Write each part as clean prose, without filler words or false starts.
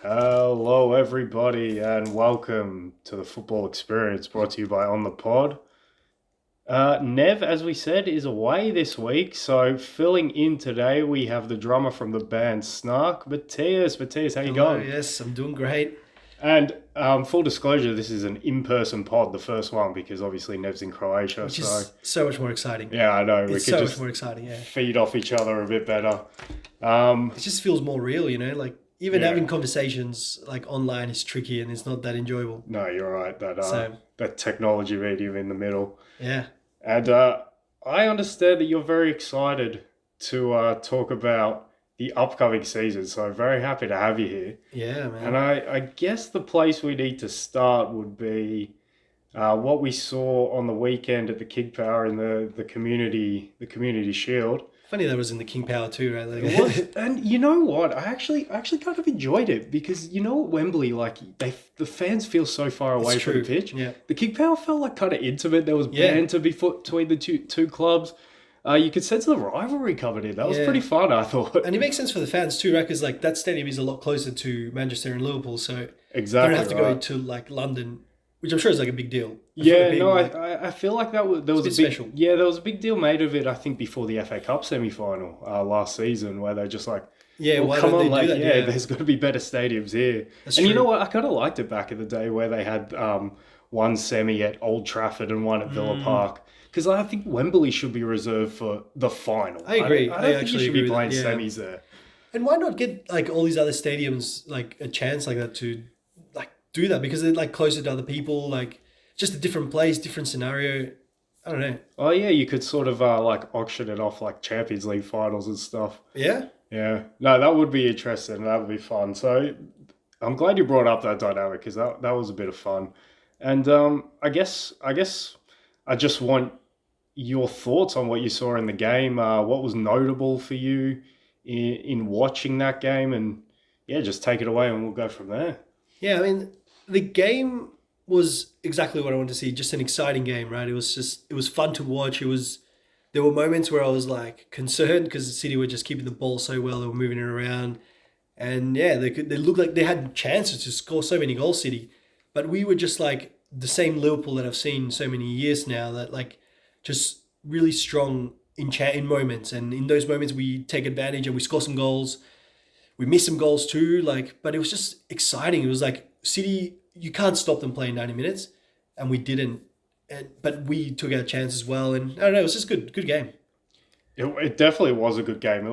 Hello, everybody, and welcome to the Football Experience brought to you by On the Pod. Nev, as we said, is away this week, so filling in today, we have the drummer from the band Snark, Matthias. Matthias, how you Hello, going? yes, I'm doing great. And full disclosure, this is an in-person pod, the first one, because obviously Nev's in Croatia, Which so is so much more exciting. yeah, I know, we It's could so much just more exciting, yeah. feed off each other a bit better. It just feels more real, like even Yeah. having conversations like online is tricky and it's not that enjoyable. No, you're right, So, that technology medium in the middle. yeah. And I understand that you're very excited to talk about the upcoming season, so very happy to have you here. Yeah, And man. I guess the place we need to start would be what we saw on the weekend at the King Power in the community shield. Funny that was in the King Power too, right? It was, and you know what? I actually kind of enjoyed it because you know at Wembley, like the fans feel so far away It's from the true. pitch. Yeah. The King Power felt like kind of intimate. There was Yeah. banter between the two clubs. You could sense the rivalry coming in. That was Yeah. pretty fun, I thought. And it makes sense for the fans too, right? Because like that stadium is a lot closer to Manchester and Liverpool, so they Exactly don't have to go right. to like London, which I'm sure is like a big deal. Yeah, Being, no, like, I feel like there was a bit big special. yeah there was a big deal made of it. I think before the FA Cup semi final last season, where they're just like, yeah, well, why come don't on, they like, do that? yeah, Yeah, there's got to be better stadiums here. that's And you know true. what? I kind of liked it back in the day where they had one semi at Old Trafford and one at Villa Mm, Park. Because I think Wembley should be reserved for the final. I agree. I I don't think you actually should be agree with playing that. Yeah. semis there. And why not get like all these other stadiums like a chance like that to like do that because they're like closer to other people, like just a different place, different scenario. I don't know. Oh yeah, you could sort of like auction it off like Champions League finals and stuff. Yeah, Yeah, no, that would be interesting. That would be fun. So I'm glad you brought up that dynamic because that was a bit of fun. And I guess I just want your thoughts on what you saw in the game. What was notable for you in watching that game, and yeah, just take it away and we'll go from there. yeah. I mean, the game was exactly what I wanted to see. Just an exciting game, right? It was fun to watch. It was. There were moments where I was like concerned because City were just keeping the ball so well. They were moving it around, and yeah, they looked like they had chances to score so many goals. City, but we were just like the same Liverpool that I've seen so many years now. That like just really strong in moments, and in those moments we take advantage and we score some goals. We missed some goals too, like, but it was just exciting. It was like City, you can't stop them playing 90 minutes, and we didn't. But we took our chance as well, and I don't know, it was just good game. It definitely was a good game. It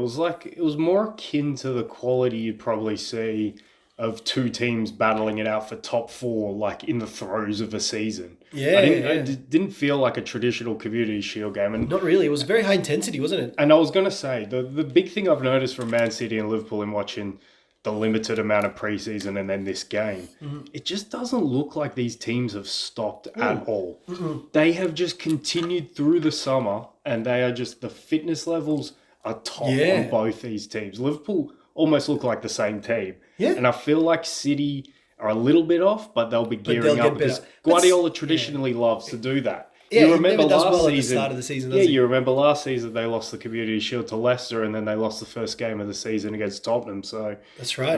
was more akin to the quality you'd probably see of two teams battling it out for top four, like in the throes of a season. Yeah, yeah. Didn't feel like a traditional Community Shield game, and Not really. It was very high intensity, wasn't it? and I was gonna say the big thing I've noticed from Man City and Liverpool in watching the limited amount of preseason and then this game, it just doesn't look like these teams have stopped at all. They have just continued through the summer, and they are just the fitness levels are top on Yeah, both these teams. Liverpool almost look like the same team, yeah. and I feel like City are a little bit off, but they'll be But gearing they'll up get because better. Guardiola Yeah, traditionally loves to do that. yeah. You He remember never does last well at the season, start of the season, yeah, does you he? remember last season they lost the Community Shield to Leicester, and then they lost the first game of the season against Tottenham. So That's right.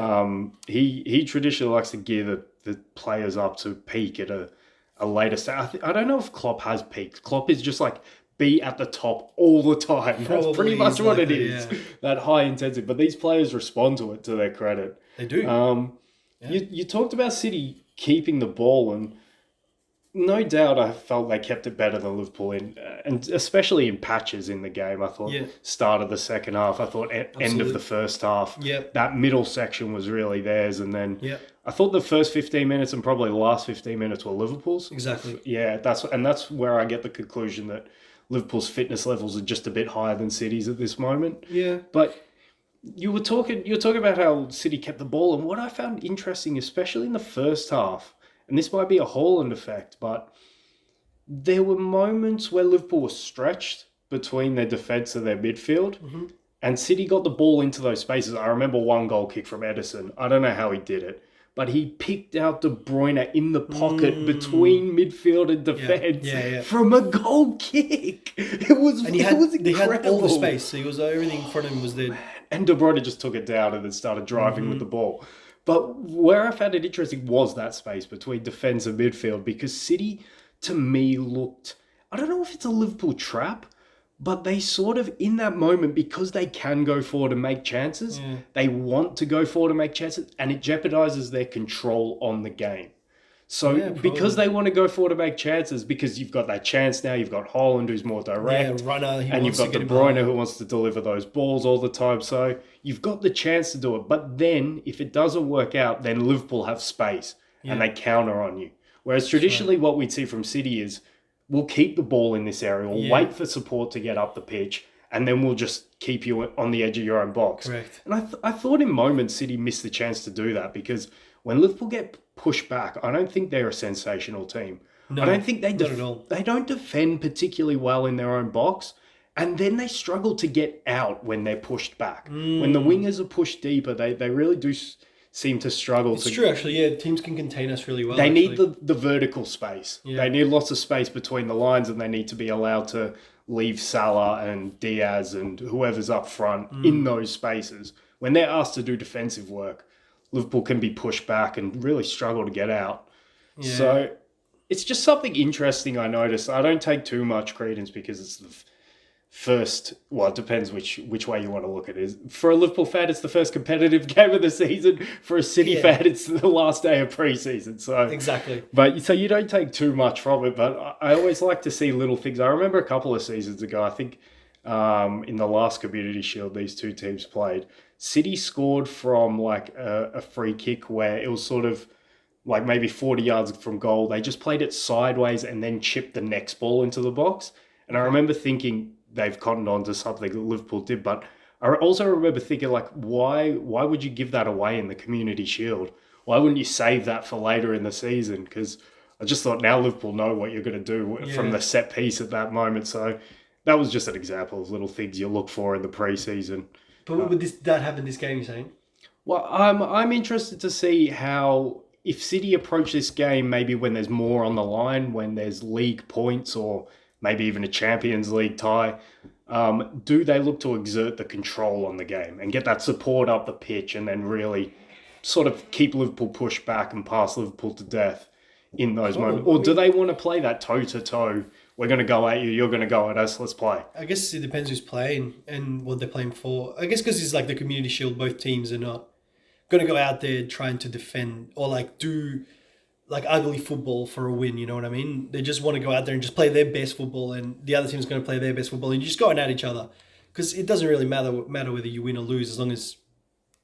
he traditionally likes to gear the players up to peak at a later stage. I don't know if Klopp has peaked. Klopp is just like be at the top all the time. That's pretty Probably much is what like it that. is. Yeah, That high intensity. But these players respond to it to their credit. they do. Um, Yeah, you talked about City keeping the ball, and no doubt I felt they kept it better than Liverpool and especially in patches in the game. I thought yeah. start of the second half, I thought end of the Absolutely. first half, Yep, that middle section was really theirs, and then yep. I thought the first 15 minutes and probably the last 15 minutes were Liverpool's. Exactly. Yeah, that's where I get the conclusion that Liverpool's fitness levels are just a bit higher than City's at this moment. Yeah. But you were talking about how City kept the ball, and what I found interesting, especially in the first half, and this might be a Haaland effect, but there were moments where Liverpool was stretched between their defence and their midfield, Hmm. and City got the ball into those spaces. I remember one goal kick from Edison. I don't know how he did it, but he picked out De Bruyne in the pocket between midfield and Yeah, defence yeah, yeah. from a goal kick. It was And it was they had all the incredible. space, so he was everything in front of him was there. And De Bruyne just took it down and then started driving with the ball. But where I found it interesting was that space between defence and midfield, because City, to me, looked, I don't know if it's a Liverpool trap, but they sort of, in that moment, because they can go forward and make chances, they want to go forward and make chances, and it jeopardises their control on the game. So because they want to go forward and make chances, because you've got that chance now, you've got Haaland who's more direct, runner, and you've got De Bruyne who wants to deliver those balls all the time. So you've got the chance to do it. But then if it doesn't work out, then Liverpool have space and they counter on you. Whereas traditionally what we'd see from City is we'll keep the ball in this area, we'll wait for support to get up the pitch, and then we'll just keep you on the edge of your own box. Correct. And I thought in moments City missed the chance to do that, because when Liverpool get pushed back, I don't think they're a sensational team. No, I don't think not at all. they don't defend particularly well in their own box, and then they struggle to get out when they're pushed back. When the wingers are pushed deeper, they really do seem to struggle. It's true, actually. Yeah, teams can contain us really well. They need the vertical space. Yeah. They need lots of space between the lines, and they need to be allowed to leave Salah and Diaz and whoever's up front in those spaces. When they're asked to do defensive work, Liverpool can be pushed back and really struggle to get out. Yeah. So it's just something interesting I noticed. I don't take too much credence because it's the first, well, it depends which way you want to look at it. For a Liverpool fan, it's the first competitive game of the season. For a City fan, it's the last day of pre-season. So exactly. But so you don't take too much from it, but I always like to see little things. I remember a couple of seasons ago, I think in the last Community Shield, these two teams played. City scored from like a free kick where it was sort of like maybe 40 yards from goal. They just played it sideways and then chipped the next ball into the box. And I remember thinking they've cottoned on to something that Liverpool did. But I also remember thinking, like, why would you give that away in the Community Shield? Why wouldn't you save that for later in the season? Because I just thought now Liverpool know what you're going to do from the set piece at that moment. So that was just an example of little things you look for in the pre-season. But would that happen this game, you're saying? Well, I'm interested to see how, if City approach this game maybe when there's more on the line, when there's league points or maybe even a Champions League tie, do they look to exert the control on the game and get that support up the pitch and then really sort of keep Liverpool pushed back and pass Liverpool to death in those moments? Or do they want to play that toe-to-toe? We're going to go at you, you're going to go at us, let's play. I guess it depends who's playing and what they're playing for. I guess because it's like the Community Shield, both teams are not going to go out there trying to defend or like do like ugly football for a win, you know what I mean? They just want to go out there and just play their best football, and the other team's going to play their best football, and you just going at each other. Because it doesn't really matter whether you win or lose as long as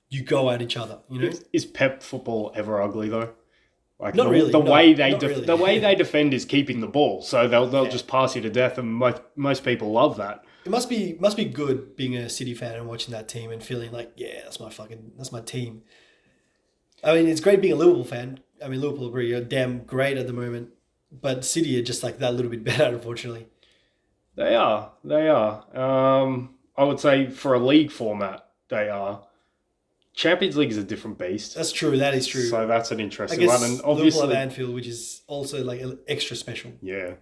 you go at each other, you know? Is Pep football ever ugly though? Like not really. The way they defend is keeping the ball, so they'll just pass you to death, and most people love that. It must be good being a City fan and watching that team and feeling like, yeah, that's my team. I mean, it's great being a Liverpool fan. I mean, Liverpool agree, you're damn great at the moment, but City are just like that little bit better, unfortunately. They are. I would say for a league format, they are. Champions League is a different beast. That's true. That is true. So that's an interesting one. And obviously, Liverpool have Anfield, which is also like extra special. Yeah.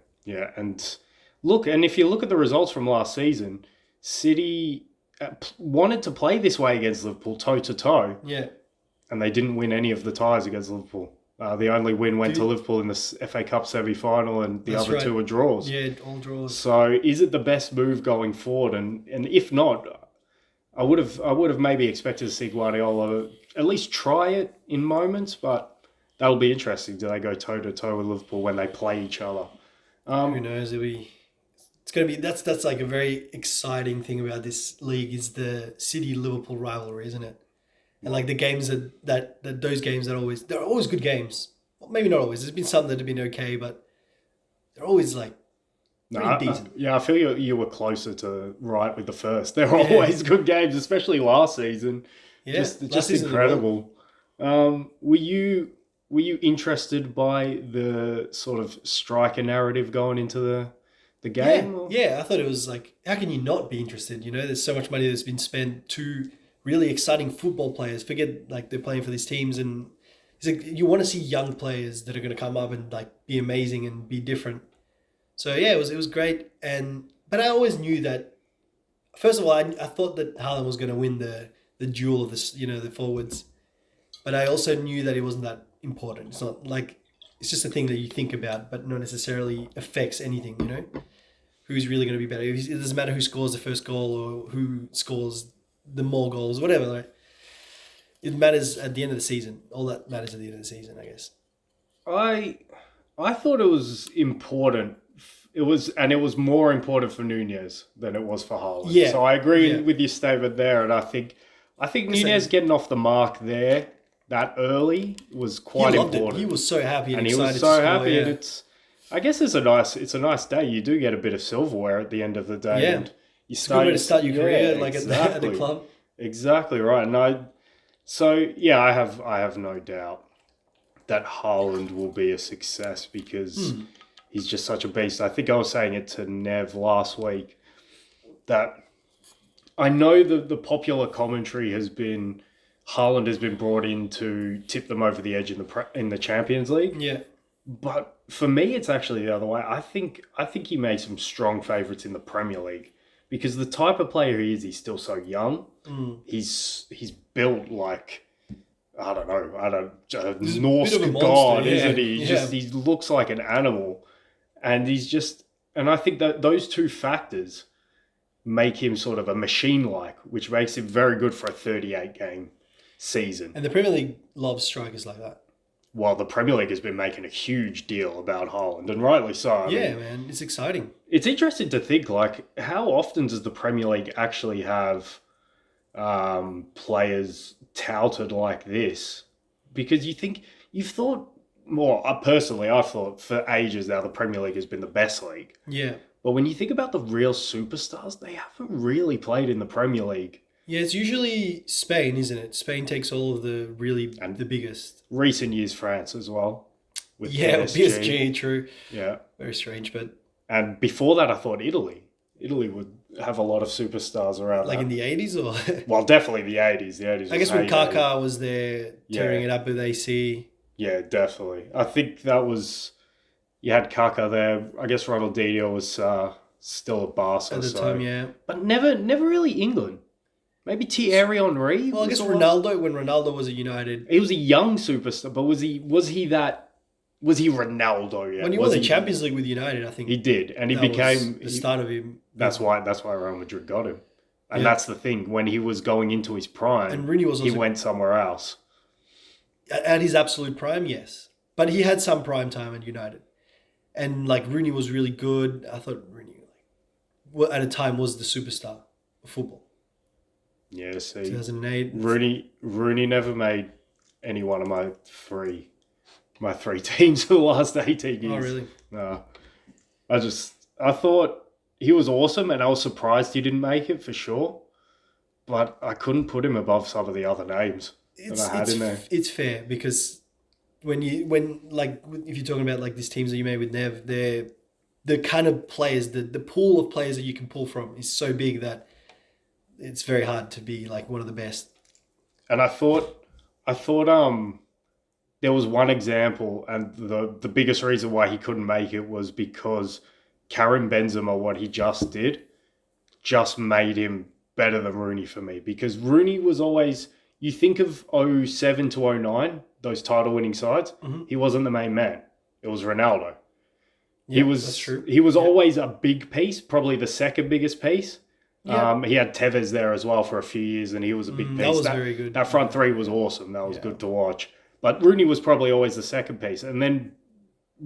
And if you look at the results from last season, City wanted to play this way against Liverpool, toe to toe. Yeah. And they didn't win any of the ties against Liverpool. The only win went to Liverpool in the FA Cup semi-final, and the other two were draws. Yeah, all draws. So is it the best move going forward? And if not, I would have maybe expected to see Guardiola at least try it in moments, but that'll be interesting. Do they go toe to toe with Liverpool when they play each other? Who knows? It's going to be that's like a very exciting thing about this league is the City Liverpool rivalry, isn't it? And like the games that those games they're always good games. Well, maybe not always. There's been some that have been okay, but they're always like pretty decent. I feel you were closer to right with the first. They're always good games, especially last season. Yeah, just incredible. Were you interested by the sort of striker narrative going into the game? Yeah, I thought it was like, how can you not be interested? You know, there's so much money that's been spent to really exciting football players. Forget like they're playing for these teams, and it's like you want to see young players that are going to come up and like be amazing and be different. So yeah, it was great. But I always knew that. First of all, I thought that Haaland was going to win the duel of the forwards, but I also knew that it wasn't that important. It's not like it's just a thing that you think about, but not necessarily affects anything. You know, who's really going to be better? It doesn't matter who scores the first goal or who scores the more goals, whatever. Like, it matters at the end of the season. All that matters at the end of the season, I guess. I thought it was important. It was more important for Nunez than it was for Haaland. Yeah. So I agree with your statement there, and I think Nunez getting off the mark there that early was quite important. He was so happy and he excited was so to score, happy, and I guess it's a nice day. You do get a bit of silverware at the end of the day, and you it's a good way to start your career, like at the club. Exactly right, and I have no doubt that Haaland will be a success because he's just such a beast. I think I was saying it to Nev last week that I know that the popular commentary has been Haaland has been brought in to tip them over the edge in the Champions League. Yeah. But for me, it's actually the other way. I think he makes some strong favourites in the Premier League because the type of player he is, he's still so young. He's built like, I don't know, a Norse god, isn't he? He looks like an animal. And and I think that those two factors make him sort of a machine-like, which makes him very good for a 38-game season. And the Premier League loves strikers like that. Well, the Premier League has been making a huge deal about Haaland, and rightly so. I mean, man, it's exciting. It's interesting to think, like, how often does the Premier League actually have players touted like this? Because you've thought more. Personally, I've thought for ages now the Premier League has been the best league. Yeah. But when you think about the real superstars, they haven't really played in the Premier League. Yeah, it's usually Spain, isn't it? Spain takes all of the the biggest. Recent years, France as well. With PSG, true. Yeah. Very strange, but... And before that, I thought Italy. Italy would have a lot of superstars around in the 80s or... Well, definitely the 80s. The 80s I guess when Kaká was there, tearing it up with AC. Yeah, definitely. I think that was... You had Kaká there. I guess Ronaldinho was still at Barca. At the time, yeah. But never really England. Maybe Thierry Henry. Well, I guess Ronaldo, when Ronaldo was at United. He was a young superstar, but was he Ronaldo? Yeah. When he won the Champions League with United, I think. He did, and he became... the start of him. That's why Real Madrid got him. And that's the thing. When he was going into his prime, and Rooney was also, he went somewhere else. At his absolute prime, yes. But he had some prime time at United. And Rooney was really good. I thought Rooney, at a time, was the superstar of football. Yeah, see, 2008. Rooney never made any one of my three teams for the last 18 years. Oh, really? No. I thought he was awesome, and I was surprised he didn't make it for sure. But I couldn't put him above some of the other names that I had in there. It's fair because if you're talking about these teams that you made with Nev, they're the kind of players, the pool of players that you can pull from is so big that it's very hard to be one of the best. And I thought there was one example, and the biggest reason why he couldn't make it was because Karim Benzema, what he just did, just made him better than Rooney for me. Because Rooney was always, you think of 07 to 09, those title-winning sides, he wasn't the main man. It was Ronaldo. Yeah, that's true. He was always a big piece, probably the second biggest piece. Yeah. He had Tevez there as well for a few years, and he was a big piece. That was very good. That front three was awesome. That was good to watch. But Rooney was probably always the second piece. And then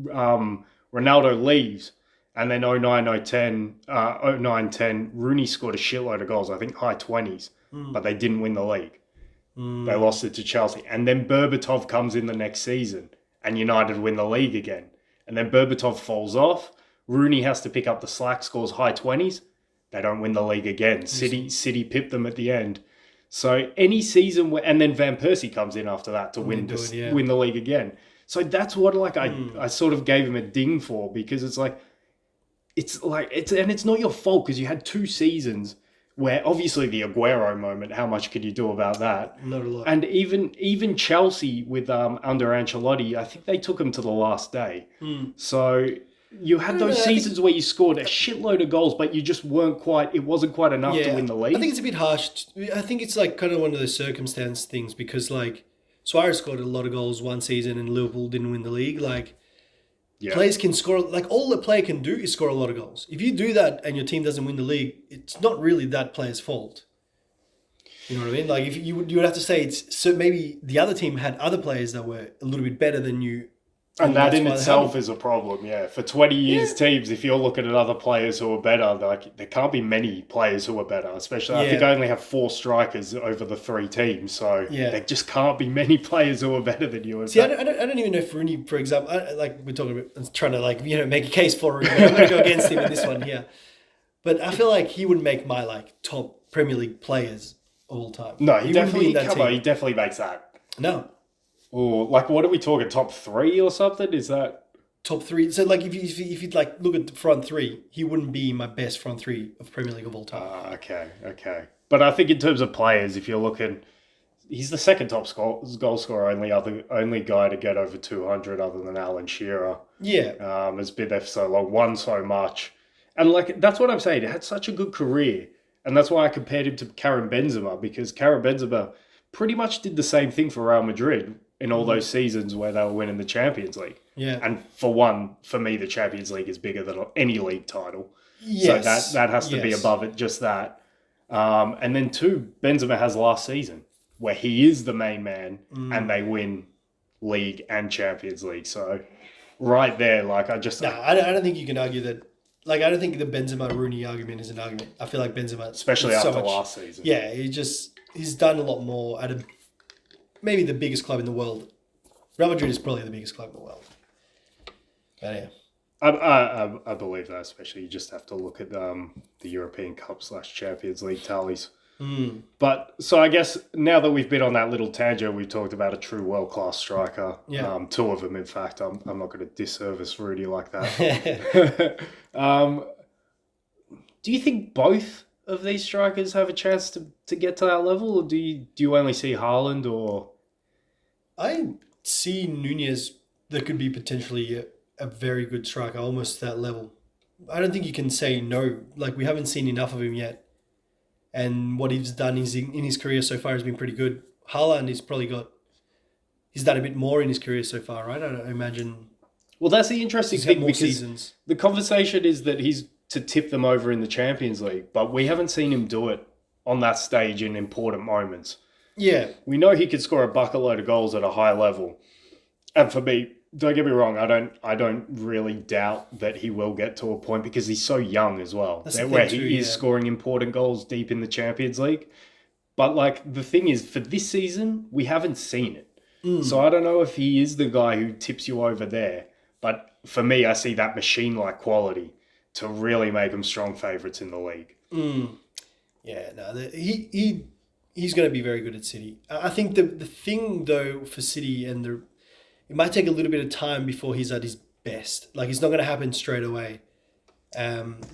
Ronaldo leaves, and then 09-10, Rooney scored a shitload of goals, I think high 20s, but they didn't win the league. They lost it to Chelsea. And then Berbatov comes in the next season, and United win the league again. And then Berbatov falls off. Rooney has to pick up the slack, scores high 20s. They don't win the league again. City pipped them at the end. So any season and then Van Persie comes in after that to win the league again. So that's what I sort of gave him a ding for, because it's not your fault, because you had 2 seasons where obviously the Aguero moment, how much could you do about that? Not a lot. And even Chelsea with under Ancelotti, I think they took him to the last day. So you had those seasons where you scored a shitload of goals, but you just it wasn't quite enough to win the league. I think it's a bit harsh. I think it's kind of one of those circumstance things, because Suarez scored a lot of goals one season and Liverpool didn't win the league. Like, Yeah. players can score, like, all the player can do is score a lot of goals. If you do that and your team doesn't win the league, it's not really that player's fault. You know what I mean? Like, if you would have to say it's, so maybe the other team had other players that were a little bit better than you. And that that's in why they itself haven't. is a problem, yeah. For 20 years teams, if you're looking at other players who are better, like there can't be many players who are better, especially I think Yeah. I only have 4 strikers over the 3 teams, so Yeah. there just can't be many players who are better than you. See, I don't even know if Rooney, for example, like we're talking about, I'm trying to, like, make a case for Rooney, but I'm going to go against him in this one here. But I feel like he would make my, like, top Premier League players of all time. No, he wouldn't be definitely in that come on, team. he definitely makes that. No, Or like what are we talking, top 3 or something? Is that top 3. So, like, if you like look at the front 3, he wouldn't be my best front 3 of Premier League of all time. okay. But I think in terms of players, if you're looking, he's the second top goal scorer, only guy to get over 200 other than Alan Shearer. Yeah, Has been there for so long, won so much. And like that's what I'm saying. He had such a good career. And that's why I compared him to Karim Benzema, because Karim Benzema pretty much did the same thing for Real Madrid in all those seasons where they were winning the Champions League. yeah. And for me, the Champions League is bigger than any league title. Yes. So that has to be Yes. above it, just that. And then 2, Benzema has last season where he is the main man and they win league and Champions League. So right there, like I don't think you can argue that. Like, I don't think the Benzema-Rooney argument is an argument. I feel like Benzema, especially is so after much- last season. Yeah, he's done a lot more at maybe the biggest club in the world. Real Madrid is probably the biggest club in the world. But yeah. I believe that, especially you just have to look at the European Cup / Champions League tallies. But so I guess now that we've been on that little tangent, we've talked about a true world-class striker. Yeah. 2 of them, in fact. I'm not going to disservice Rudy like that. Do you think both of these strikers have a chance to get to that level, or do you only see Haaland or? I see Nunez that could be potentially a very good striker, almost that level. I don't think you can say no. Like, we haven't seen enough of him yet. And what he's done in his career so far has been pretty good. Haaland he's done a bit more in his career so far, right? I imagine Well, that's the interesting he's had thing more because seasons. the conversation is that he's to tip them over in the Champions League, but we haven't seen him do it on that stage in important moments. Yeah. We know he could score a bucket load of goals at a high level. And for me, don't get me wrong, I don't really doubt that he will get to a point because he's so young as well. That's the Where thing he too, is yeah. scoring important goals deep in the Champions League. But like the thing is, for this season, we haven't seen it. So I don't know if he is the guy who tips you over there. But for me, I see that machine-like quality to really make him strong favourites in the league. Yeah, no, he's going to be very good at City. I think the thing, though, for City, it might take a little bit of time before he's at his best. Like, it's not going to happen straight away.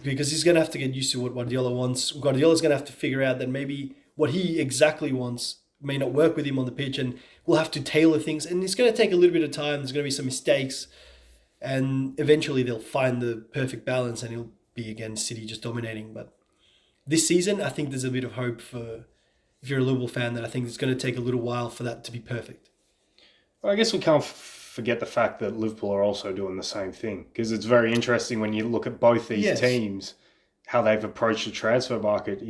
Because he's going to have to get used to what Guardiola wants. Guardiola's going to have to figure out that maybe what he exactly wants may not work with him on the pitch, and we'll have to tailor things. And it's going to take a little bit of time. There's going to be some mistakes. And eventually they'll find the perfect balance and he'll be, again, City just dominating. But this season, I think there's a bit of hope for, if you're a Liverpool fan, that I think it's going to take a little while for that to be perfect. Well, I guess we can't forget the fact that Liverpool are also doing the same thing, because it's very interesting when you look at both these teams, how they've approached the transfer market.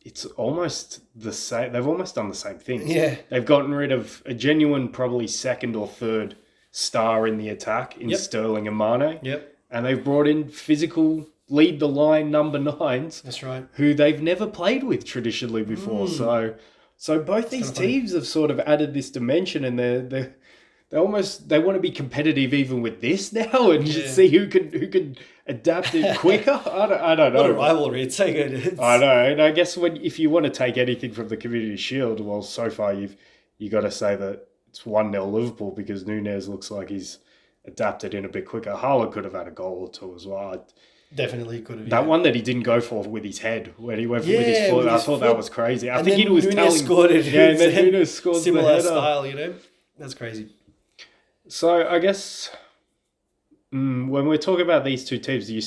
It's almost the same. They've almost done the same thing. Yeah. They've gotten rid of a genuine, probably second or third star in the attack in Sterling and Mane. Yep. And they've brought in physical, lead the line number 9s. That's right. Who they've never played with traditionally before. So both these teams have sort of added this dimension, and they want to be competitive even with this now, and just see who can adapt it quicker. I don't know. What a rivalry! It's so good. I know, and I guess if you want to take anything from the Community Shield, well, so far you got to say that it's 1-0 Liverpool, because Nunez looks like he's adapted in a bit quicker. Haaland could have had a goal or 2 as well. Definitely could have. That one that he didn't go for with his head, when he went for with his foot, I thought that was crazy. I And think then he was Nunez telling... scored it. Yeah, and then Nunez scored the similar header. style, That's crazy. So I guess when we're talking about these two teams, do you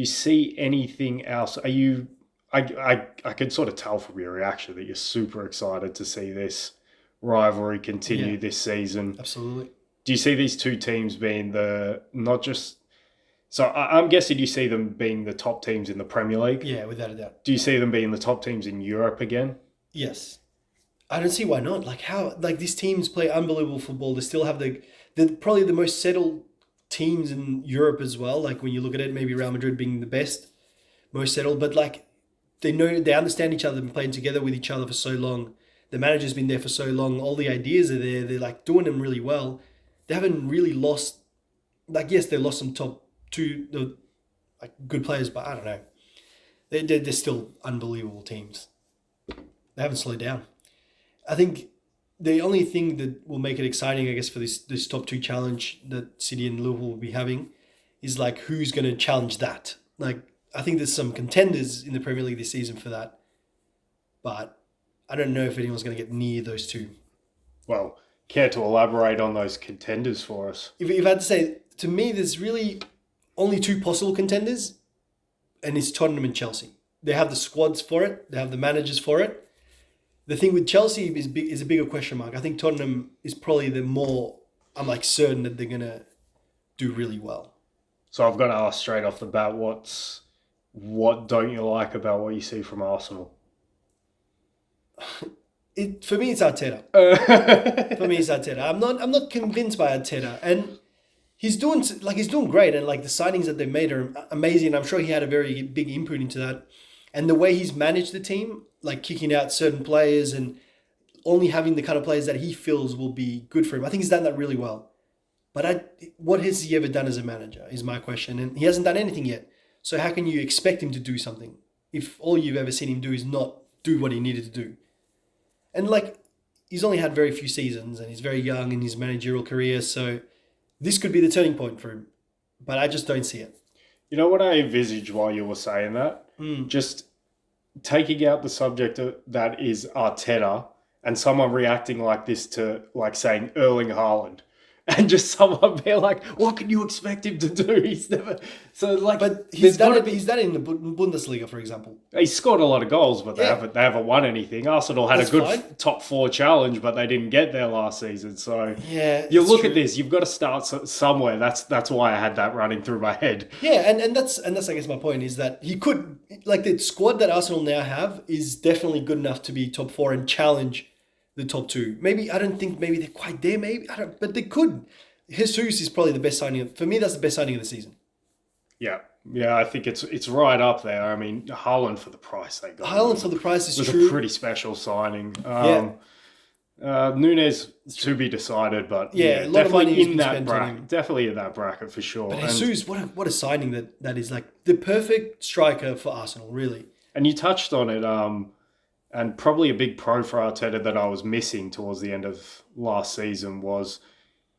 see anything else? Are you? I can sort of tell from your reaction that you're super excited to see this rivalry continue Yeah. this season. Absolutely. Do you see these two teams being not just... So I'm guessing you see them being the top teams in the Premier League. Yeah, without a doubt. Do you see them being the top teams in Europe again? Yes. I don't see why not. Like how like these teams play unbelievable football. They still have the probably the most settled teams in Europe as well. Like when you look at it, maybe Real Madrid being the best, most settled, but like they understand each other and playing together with each other for so long. The manager's been there for so long. All the ideas are there. They're like doing them really well. They haven't really lost. Like yes, they lost some top two like good players, but I don't know. They're still unbelievable teams. They haven't slowed down. I think the only thing that will make it exciting, I guess, for this top two challenge that City and Liverpool will be having is like who's going to challenge that. Like I think there's some contenders in the Premier League this season for that, but I don't know if anyone's going to get near those two. Well, care to elaborate on those contenders for us? If I had to say, to me, there's really only two possible contenders, and it's Tottenham and Chelsea. They have the squads for it. They have the managers for it. The thing with Chelsea is a bigger question mark. I think Tottenham is probably the more, I'm like certain that they're going to do really well. So I've got to ask straight off the bat, what don't you like about what you see from Arsenal? For me, it's Arteta. For me, it's Arteta. I'm not convinced by Arteta, and he's doing great, and like the signings that they made are amazing. I'm sure he had a very big input into that, and the way he's managed the team, like kicking out certain players and only having the kind of players that he feels will be good for him. I think he's done that really well. But what has he ever done as a manager is my question, and he hasn't done anything yet. So how can you expect him to do something if all you've ever seen him do is not do what he needed to do? And like, he's only had very few seasons and he's very young in his managerial career. So this could be the turning point for him, but I just don't see it. You know what I envisaged while you were saying that? Just taking out the subject that is Arteta and someone reacting like this to like saying Erling Haaland. And just someone being like, what can you expect him to do? He's never... So like... But he's done it in the Bundesliga, for example. He's scored a lot of goals, but they haven't won anything. Arsenal had a good top four challenge, but they didn't get there last season. So yeah, you look at this, you've got to start somewhere. That's why I had that running through my head. Yeah, and that's I guess my point is that he could, like the squad that Arsenal now have is definitely good enough to be top four and challenge the top two. Maybe, I don't think maybe they're quite there, but they could. Jesus is probably the best signing. For me, that's the best signing of the season. Yeah, I think it's right up there. I mean, Haaland for the price they got. Haaland for the price is was true. A pretty special signing. Nunez to be decided, but a lot of money in that bracket. Definitely in that bracket for sure. But Jesus, what a signing that is, like the perfect striker for Arsenal, really. And you touched on it. And probably a big pro for Arteta that I was missing towards the end of last season was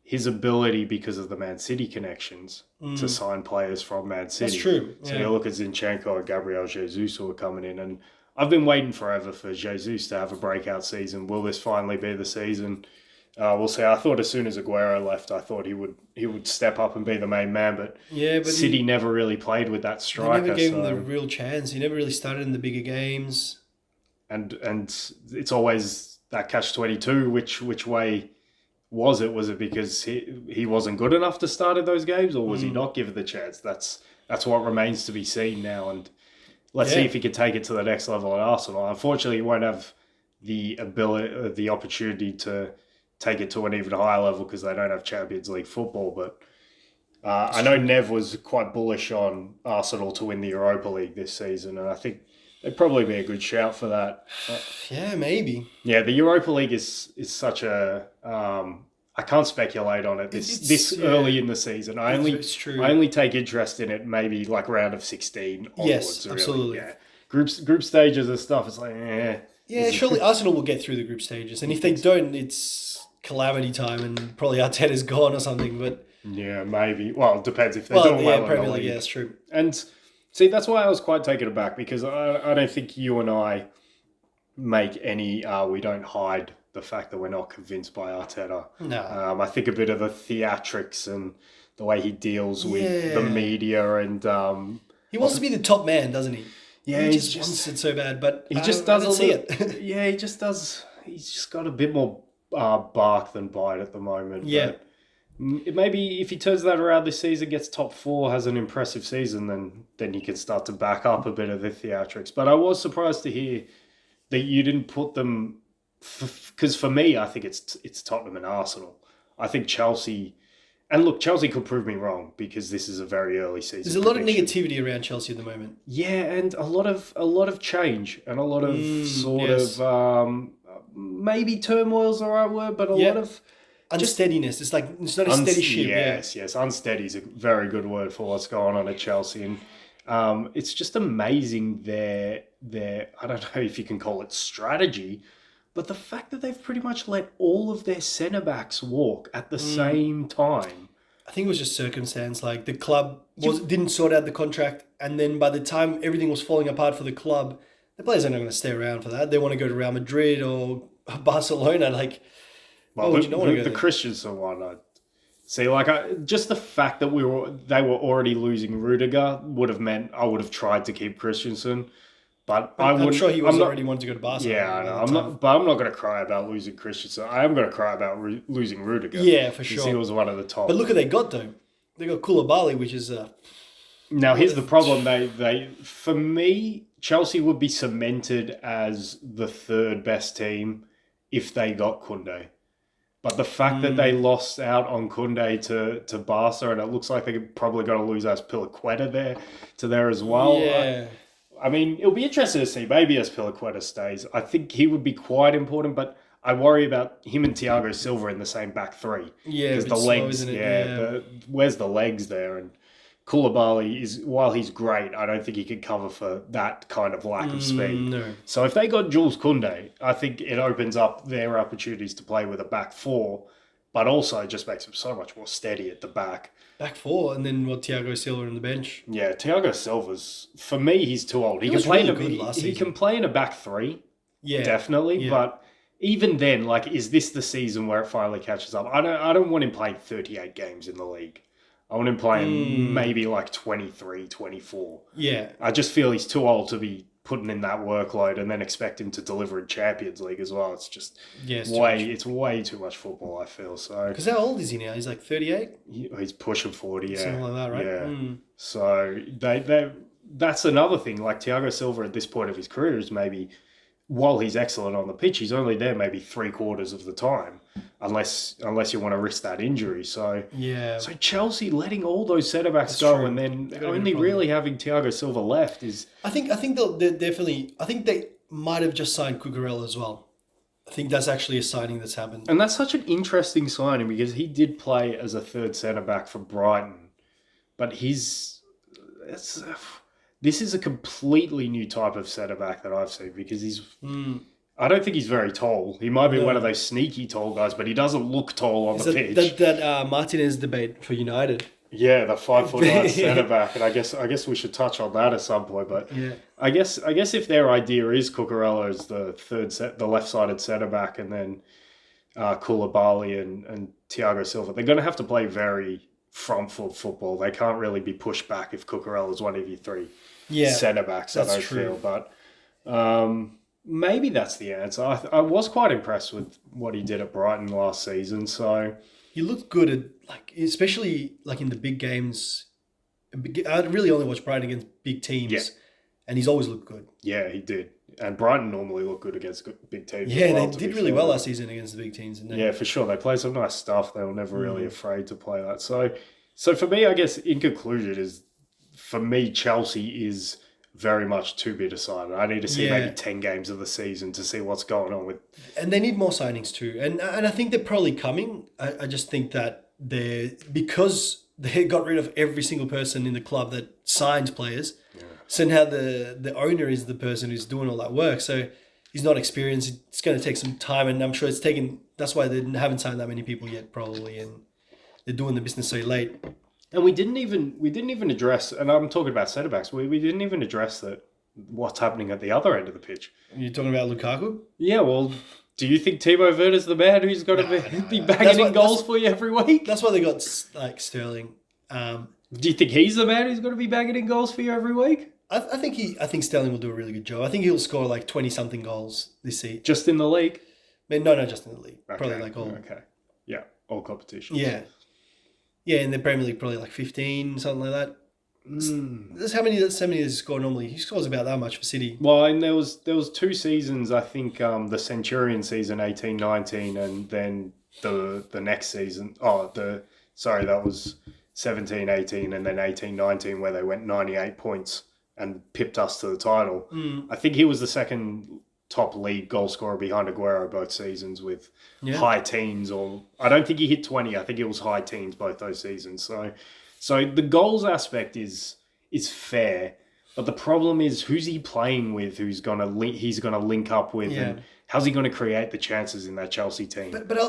his ability, because of the Man City connections, to sign players from Man City. That's true. So you look at Zinchenko and Gabriel Jesus who are coming in, and I've been waiting forever for Jesus to have a breakout season. Will this finally be the season? We'll see. I thought as soon as Aguero left, I thought he would step up and be the main man, but City never really played with that striker. They never gave him the real chance. He never really started in the bigger games. And it's always that catch-22. Which way was it? Was it because he wasn't good enough to start in those games, or was he not given the chance? That's what remains to be seen now. And let's see if he can take it to the next level at Arsenal. Unfortunately, he won't have the ability, the opportunity to take it to an even higher level because they don't have Champions League football. But I know Nev was quite bullish on Arsenal to win the Europa League this season, and I think they'd probably be a good shout for that. Yeah, maybe. Yeah, the Europa League is such a... I can't speculate on it this early in the season. I only take interest in it maybe like round of 16 onwards. Yes, really. absolutely. Yeah. Group stages and stuff, it's like, Yeah, surely Arsenal will get through the group stages. And if they don't, it's calamity time and probably Arteta's gone or something. But yeah, maybe. Well, it depends if they're doing well in Premier the League. league. Yeah, that's true. And... see, that's why I was quite taken aback, because I don't think you and I make any... we don't hide the fact that we're not convinced by Arteta. No. I think a bit of the theatrics and the way he deals with the media and... he wants to be the top man, doesn't he? Yeah, he just wants it so bad, but he just doesn't see it. Yeah, he just does... He's just got a bit more bark than bite at the moment. Yeah. But maybe if he turns that around this season, gets top four, has an impressive season, then he can start to back up a bit of the theatrics. But I was surprised to hear that you didn't put them, because for me, I think it's Tottenham and Arsenal. I think Chelsea, and look, Chelsea could prove me wrong because this is a very early season. There's a lot of negativity around Chelsea at the moment. Yeah, and a lot of change and a lot of maybe turmoil's the right word, but a lot of unsteadiness. It's like it's not a steady ship. Yes, unsteady is a very good word for what's going on at Chelsea, and it's just amazing their I don't know if you can call it strategy, but the fact that they've pretty much let all of their centre backs walk at the same time. I think it was just circumstance. Like the club didn't sort out the contract, and then by the time everything was falling apart for the club, the players are not going to stay around for that. They want to go to Real Madrid or Barcelona. Like, well, the Christensen one, just the fact that they were already losing Rudiger would have meant I would have tried to keep Christensen. But I'm sure he was already wanting to go to Barcelona. Yeah, I know. I'm not going to cry about losing Christensen. I am going to cry about losing Rudiger. Yeah, for sure. He was one of the top. But look what they got though. They got Koulibaly, which is Now here's the problem. They for me, Chelsea would be cemented as the third best team if they got Koundé. But the fact that they lost out on Koundé to Barca, and it looks like they're probably going to lose Azpilicueta there as well. Yeah. I mean, it'll be interesting to see. Maybe Azpilicueta stays. I think he would be quite important, but I worry about him and Thiago Silva in the same back three. Yeah, because the legs. Where's the legs there? And Koulibaly while he's great, I don't think he can cover for that kind of lack of speed. No. So if they got Jules Koundé, I think it opens up their opportunities to play with a back four, but also just makes them so much more steady at the back. Back four, and then Thiago Silva on the bench. Yeah, Thiago Silva's, for me, he's too old. He can play in a back three, definitely. Yeah. But even then, like, is this the season where it finally catches up? I don't want him playing 38 games in the league. I want him playing maybe like 23, 24. Yeah. I just feel he's too old to be putting in that workload and then expect him to deliver in Champions League as well. It's just it's way too much football, I feel. So because how old is he now? He's like 38? He's pushing 40, yeah. Something like that, right? Yeah. So that's another thing. Like Thiago Silva at this point of his career is maybe, while he's excellent on the pitch, he's only there maybe 3/4 of the time, unless you want to risk that injury. So So Chelsea letting all those centre backs go and then only really having Thiago Silva left is. I think they'll definitely. I think they might have just signed Cucurella as well. I think that's actually a signing that's happened. And that's such an interesting signing because he did play as a third centre back for Brighton, but this is a completely new type of centre back that I've seen because he's. I don't think he's very tall. He might be one of those sneaky tall guys, but he doesn't look tall on the pitch. That Martinez debate for United. Yeah, the 5'9" centre back, and I guess we should touch on that at some point. But I guess if their idea is Cucurella as the left-sided centre back, and then Koulibaly and Thiago Silva, they're going to have to play very front foot football. They can't really be pushed back if Cucurella is one of your three centre backs. I don't feel, but maybe that's the answer. I was quite impressed with what he did at Brighton last season. So he looked good at especially in the big games. I really only watch Brighton against big teams, and he's always looked good. Yeah, he did. And Brighton normally look good against big teams. Yeah, they did really well last season against the big teams. Yeah, for sure. They play some nice stuff. They were never really afraid to play that. So for me, I guess in conclusion for me, Chelsea is very much to be decided. I need to see maybe 10 games of the season to see what's going on with. And they need more signings too. And I think they're probably coming. I just think that because they got rid of every single person in the club that signs players. Yeah. So now the owner is the person who's doing all that work. So he's not experienced. It's going to take some time, and I'm sure it's taken. That's why they haven't signed that many people yet, probably, and they're doing the business so late. And we didn't even address, and I'm talking about centre backs. We didn't even address what's happening at the other end of the pitch. You're talking about Lukaku? Yeah. Well, do you think Timo Werner's the man who's got to be bagging in goals for you every week? That's why they got Sterling. Do you think he's the man who's going to be bagging in goals for you every week? I think Sterling will do a really good job. I think he'll score 20-something goals this season. Just in the league? No, just in the league. Okay. Probably like all. Okay. Yeah, all competitions. Yeah. Yeah, in the Premier League, probably like 15, something like that. Mm. That's how many does he score normally? He scores about that much for City. Well, and there was 2 seasons, I think, the Centurion season 18-19, and then the next season. That was 17-18, and then 18-19, where they went 98 points and pipped us to the title. I think he was the second top league goal scorer behind Aguero both seasons with high teens, or I don't think he hit 20. I think it was high teens both those seasons. So the goals aspect is fair, but the problem is who's he playing with? He's gonna link up with, and how's he gonna create the chances in that Chelsea team? But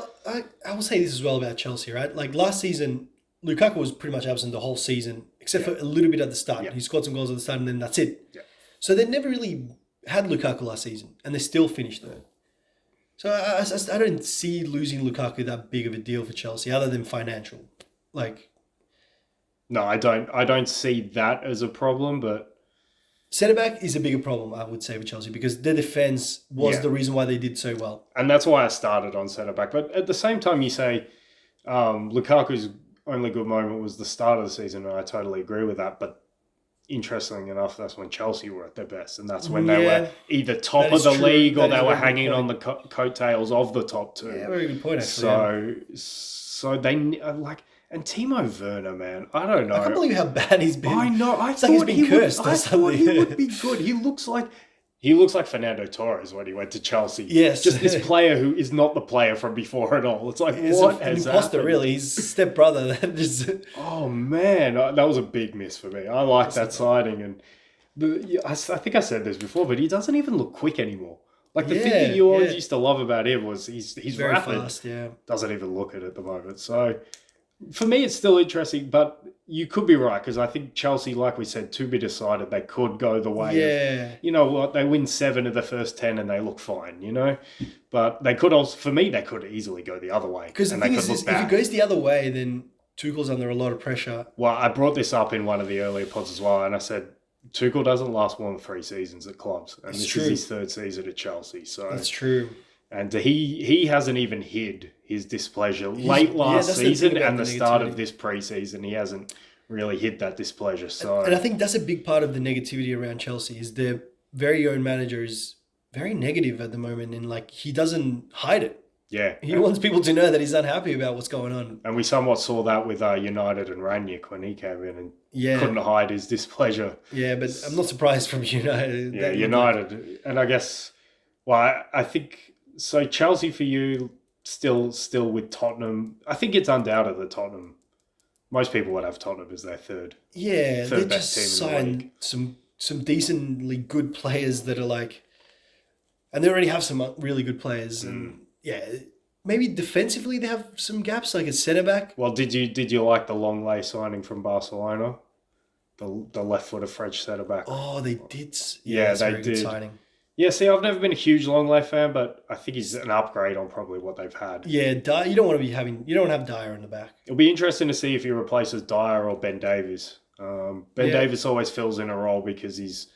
I will say this as well about Chelsea, right? Like last season, Lukaku was pretty much absent the whole season, except for a little bit at the start. He scored some goals at the start, and then that's it. Yeah. So they never really had Lukaku last season, and they still finished third. So I don't see losing Lukaku that big of a deal for Chelsea, other than financial. Like, no, I don't see that as a problem, but centre back is a bigger problem, I would say, for Chelsea, because their defense was the reason why they did so well. And that's why I started on centre back. But at the same time, you say Lukaku's only good moment was the start of the season, and I totally agree with that. But interestingly enough, that's when Chelsea were at their best, and that's when they were either top of the league or they were hanging on the coattails of the top two. Yeah, very good point, actually. So they and Timo Werner, man, I don't know. I can't believe how bad he's been. I know. I thought he's been cursed. I thought he would be good. He looks like Fernando Torres when he went to Chelsea. Yes. Just this player who is not the player from before at all. It's like, what has imposter, happened? really. He's stepbrother. Oh, man. That was a big miss for me. I like that signing. And I think I said this before, but he doesn't even look quick anymore. Like, the thing that you always used to love about him was he's very rapid. Fast, yeah. Doesn't even look it at the moment. So, for me, it's still interesting, but you could be right, because I think Chelsea, like we said, to be decided, they could go the way of, you know what, they win 7 of the first 10 and they look fine, you know? But they could also, for me, they could easily go the other way. Because the thing is, if it goes the other way, then Tuchel's under a lot of pressure. Well, I brought this up in one of the earlier pods as well, and I said, Tuchel doesn't last more than 3 seasons at clubs, and this is his 3rd season at Chelsea. So that's true. And he hasn't even hid his displeasure. Late last season and the start of this preseason, he hasn't really hid that displeasure. So, and I think that's a big part of the negativity around Chelsea is their very own manager is very negative at the moment, and like he doesn't hide it. Yeah. He wants people to know that he's unhappy about what's going on. And we somewhat saw that with United and Ranić when he came in and couldn't hide his displeasure. Yeah, but I'm not surprised from United. Yeah, United. And I guess, I think, so Chelsea for you, still with Tottenham. I think it's undoubted that Tottenham, most people would have Tottenham as their third they best just team in the league. signed some decently good players that are like, and they already have some really good players. And maybe defensively they have some gaps, like a centre back. Well, did you like the Longley signing from Barcelona? The left-footed French centre back. Oh, they did. Yeah, they did. Good signing. Yeah, see, I've never been a huge Longley fan, but I think he's an upgrade on probably what they've had. Yeah, you don't want to have Dyer in the back. It'll be interesting to see if he replaces Dyer or Ben Davies. Davies always fills in a role because he's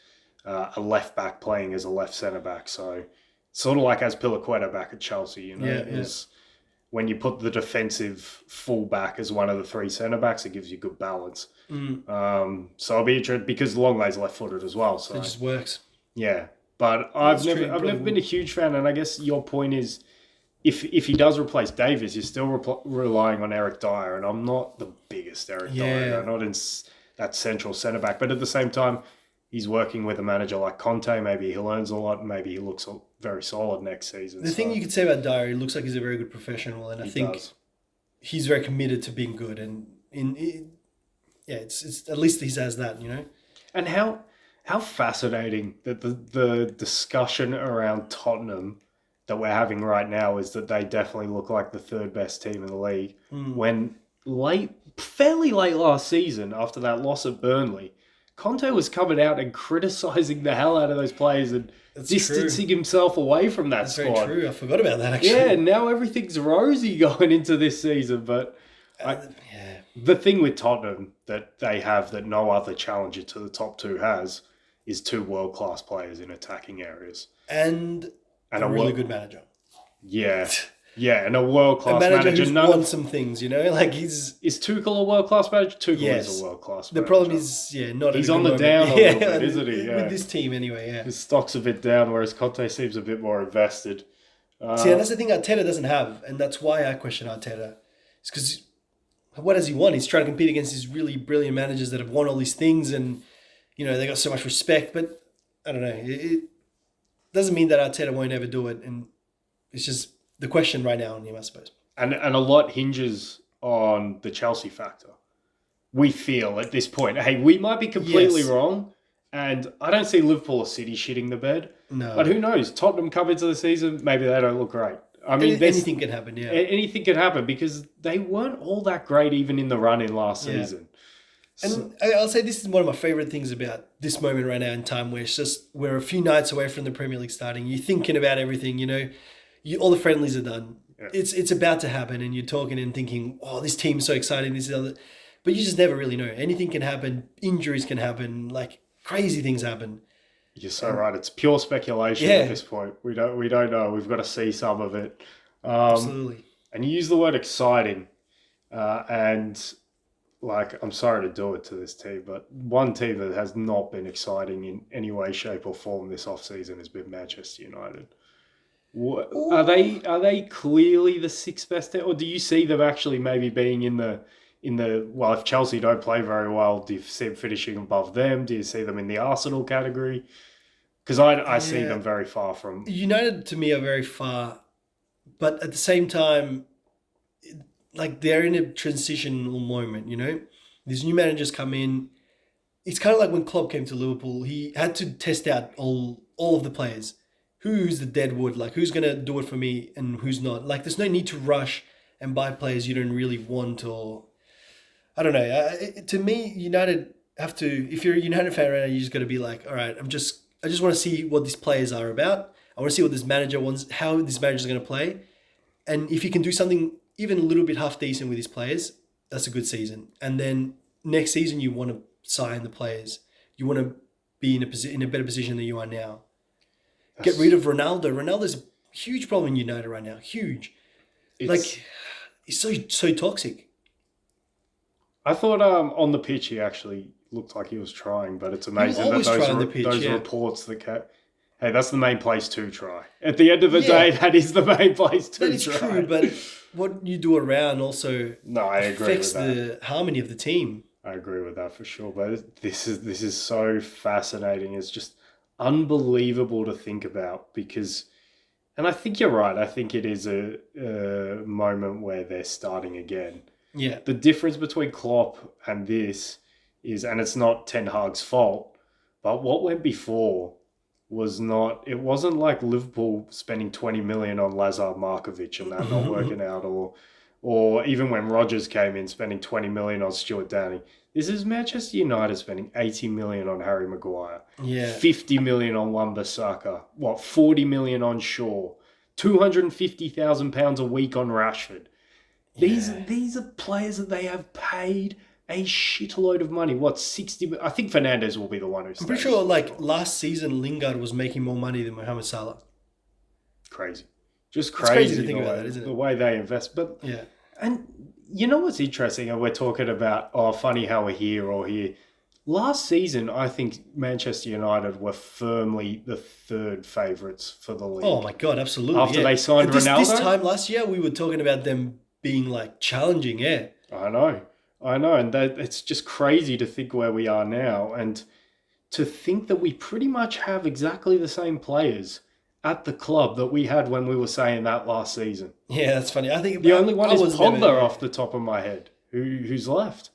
a left back playing as a left centre back. So sort of like as Pilaqueta back at Chelsea, you know, when you put the defensive full back as one of the 3 centre backs, it gives you good balance. So I'll be interested because Longley's left-footed as well. So it just works. Yeah. But I've never been a huge fan, and I guess your point is, if he does replace Davies, you're still relying on Eric Dyer, and I'm not the biggest Eric Dyer, not in that central centre back. But at the same time, he's working with a manager like Conte. Maybe he learns a lot, and maybe he looks very solid next season. The thing you could say about Dyer, he looks like he's a very good professional, and I think he's very committed to being good. And it's at least he says that, you know. And how fascinating that the discussion around Tottenham that we're having right now is that they definitely look like the 3rd best team in the league. When fairly late last season, after that loss at Burnley, Conte was coming out and criticising the hell out of those players and distancing himself away from that squad. That's very true. I forgot about that, actually. Yeah, now everything's rosy going into this season, but the thing with Tottenham that they have that no other challenger to the top 2 has is 2 world-class players in attacking areas. And a really good manager. Yeah. Yeah, and a world A class manager manager. who's won some things, like he's Is Tuchel a world class manager? Tuchel is yes. a world class The manager. problem is, not He's at a on good the moment. down a little bit, isn't he? With Yeah. this team anyway. Yeah. His stock's a bit down, whereas Conte seems a bit more invested. See, and that's the thing Arteta doesn't have, and that's why I question Arteta. It's because what does he want? He's trying to compete against these really brilliant managers that have won all these things, and they got so much respect. But I don't know. It doesn't mean that Arteta won't ever do it, and it's just the question right now on him, I suppose. And a lot hinges on the Chelsea factor. We feel at this point, hey, we might be completely wrong, and I don't see Liverpool or City shitting the bed. No. But who knows? Tottenham come into the season, maybe they don't look great. I mean, anything can happen, yeah. Anything can happen because they weren't all that great even in the run-in last season. And I'll say this is one of my favourite things about this moment right now in time where it's just we're a few nights away from the Premier League starting. You're thinking about everything, all the friendlies are done. Yeah. It's about to happen and you're talking and thinking, oh, this team's so exciting, this is other. But you just never really know. Anything can happen. Injuries can happen. Like crazy things happen. You're so right. It's pure speculation at this point. We don't know. We've got to see some of it. Absolutely. And you use the word exciting, and I'm sorry to do it to this team, but one team that has not been exciting in any way, shape, or form this offseason has been Manchester United. Are they clearly the sixth best team, or do you see them actually maybe being in the if Chelsea don't play very well, do you see them finishing above them? Do you see them in the Arsenal category? Because I see them very far from... United, to me, are very far. But at the same time, they're in a transitional moment, These new managers come in. It's kind of like when Klopp came to Liverpool. He had to test out all of the players. Who's the dead wood? Who's going to do it for me and who's not? There's no need to rush and buy players you don't really want or... I don't know. To me, United have to... If you're a United fan right now, you just got to be like, all right, I just want to see what these players are about. I want to see what this manager wants, how this manager is going to play. And if he can do something even a little bit half decent with his players, that's a good season. And then next season, you want to sign the players. You want to be in a better position than you are now. Get rid of Ronaldo. Ronaldo's a huge problem in United right now. Huge. He's so toxic. I thought on the pitch he actually looked like he was trying, but it's amazing that those reports that hey, that's the main place to try. At the end of the day, that is the main place to try. That is true, but what you do around also affects the harmony of the team. I agree with that for sure, but this is so fascinating. It's just unbelievable to think about because, and I think you're right. I think it is a moment where they're starting again. Yeah. The difference between Klopp and this is, and it's not Ten Hag's fault, but what went before it wasn't like Liverpool spending 20 million on Lazar Markovic and that not working out, or even when Rodgers came in spending 20 million on Stuart Downing. This is Manchester United spending 80 million on Harry Maguire, 50 million on Wan-Bissaka, 40 million on Shaw, £250,000 a week on Rashford. These are players that they have paid a shitload of money. 60? I think Fernandes will be the one who's... I'm pretty sure last season Lingard was making more money than Mohamed Salah. Crazy. Just crazy. It's crazy to think about that, isn't it? The way they invest. But and you know what's interesting? And we're talking about, funny how we're here or here. Last season, I think Manchester United were firmly the third favourites for the league. Oh my God, absolutely. After they signed Ronaldo. This time last year, we were talking about them being challenging, I know, and it's just crazy to think where we are now, and to think that we pretty much have exactly the same players at the club that we had when we were saying that last season. Yeah, that's funny. I think the only one is Pogba off the top of my head. Who's left?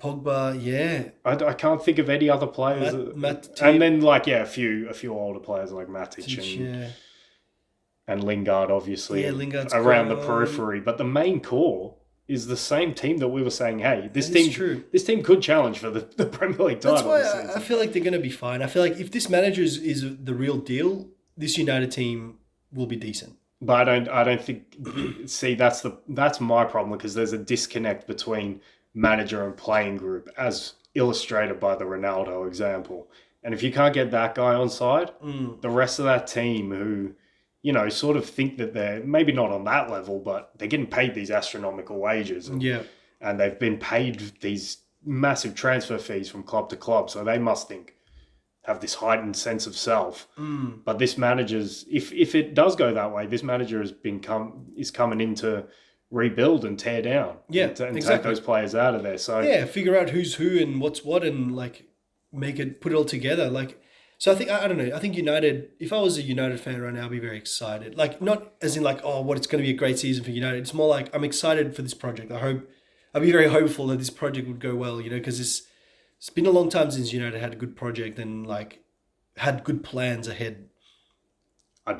Pogba, yeah. I can't think of any other players. And then a few older players like Matic and Lingard, obviously, Lingard's around the periphery. But the main core is the same team that we were saying, hey, this team could challenge for the Premier League title. That's why I feel like they're going to be fine. I feel like if this manager is the real deal, this United team will be decent. But I don't think. See, that's my problem because there's a disconnect between manager and playing group, as illustrated by the Ronaldo example. And if you can't get that guy on side, the rest of that team who sort of think that they're maybe not on that level, but they're getting paid these astronomical wages. Yeah. And they've been paid these massive transfer fees from club to club. So they must have this heightened sense of self. But this manager's, if it does go that way, this manager is coming in to rebuild and tear down. Yeah, and exactly. take those players out of there. So Yeah, figure out who's who and what's what, and like put it all together. Like, so I think I don't know. I think United. If I was a United fan right now, I'd be very excited. Like, not as in like, oh, what it's going to be a great season for United. It's more like I'm excited for this project. I'd be very hopeful that this project would go well. Because it's been a long time since United had a good project and like had good plans ahead. I'd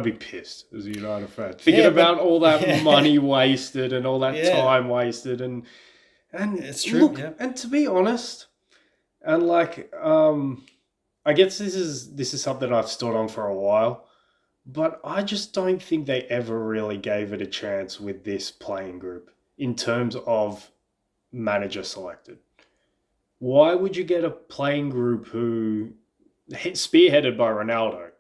be pissed as a United fan thinking about all that money wasted and all that time wasted and it's true. Look, and to be honest, and like I guess this is something I've stood on for a while, but I just don't think they ever really gave it a chance with this playing group in terms of manager selected. Why would you get a playing group who spearheaded by Ronaldo?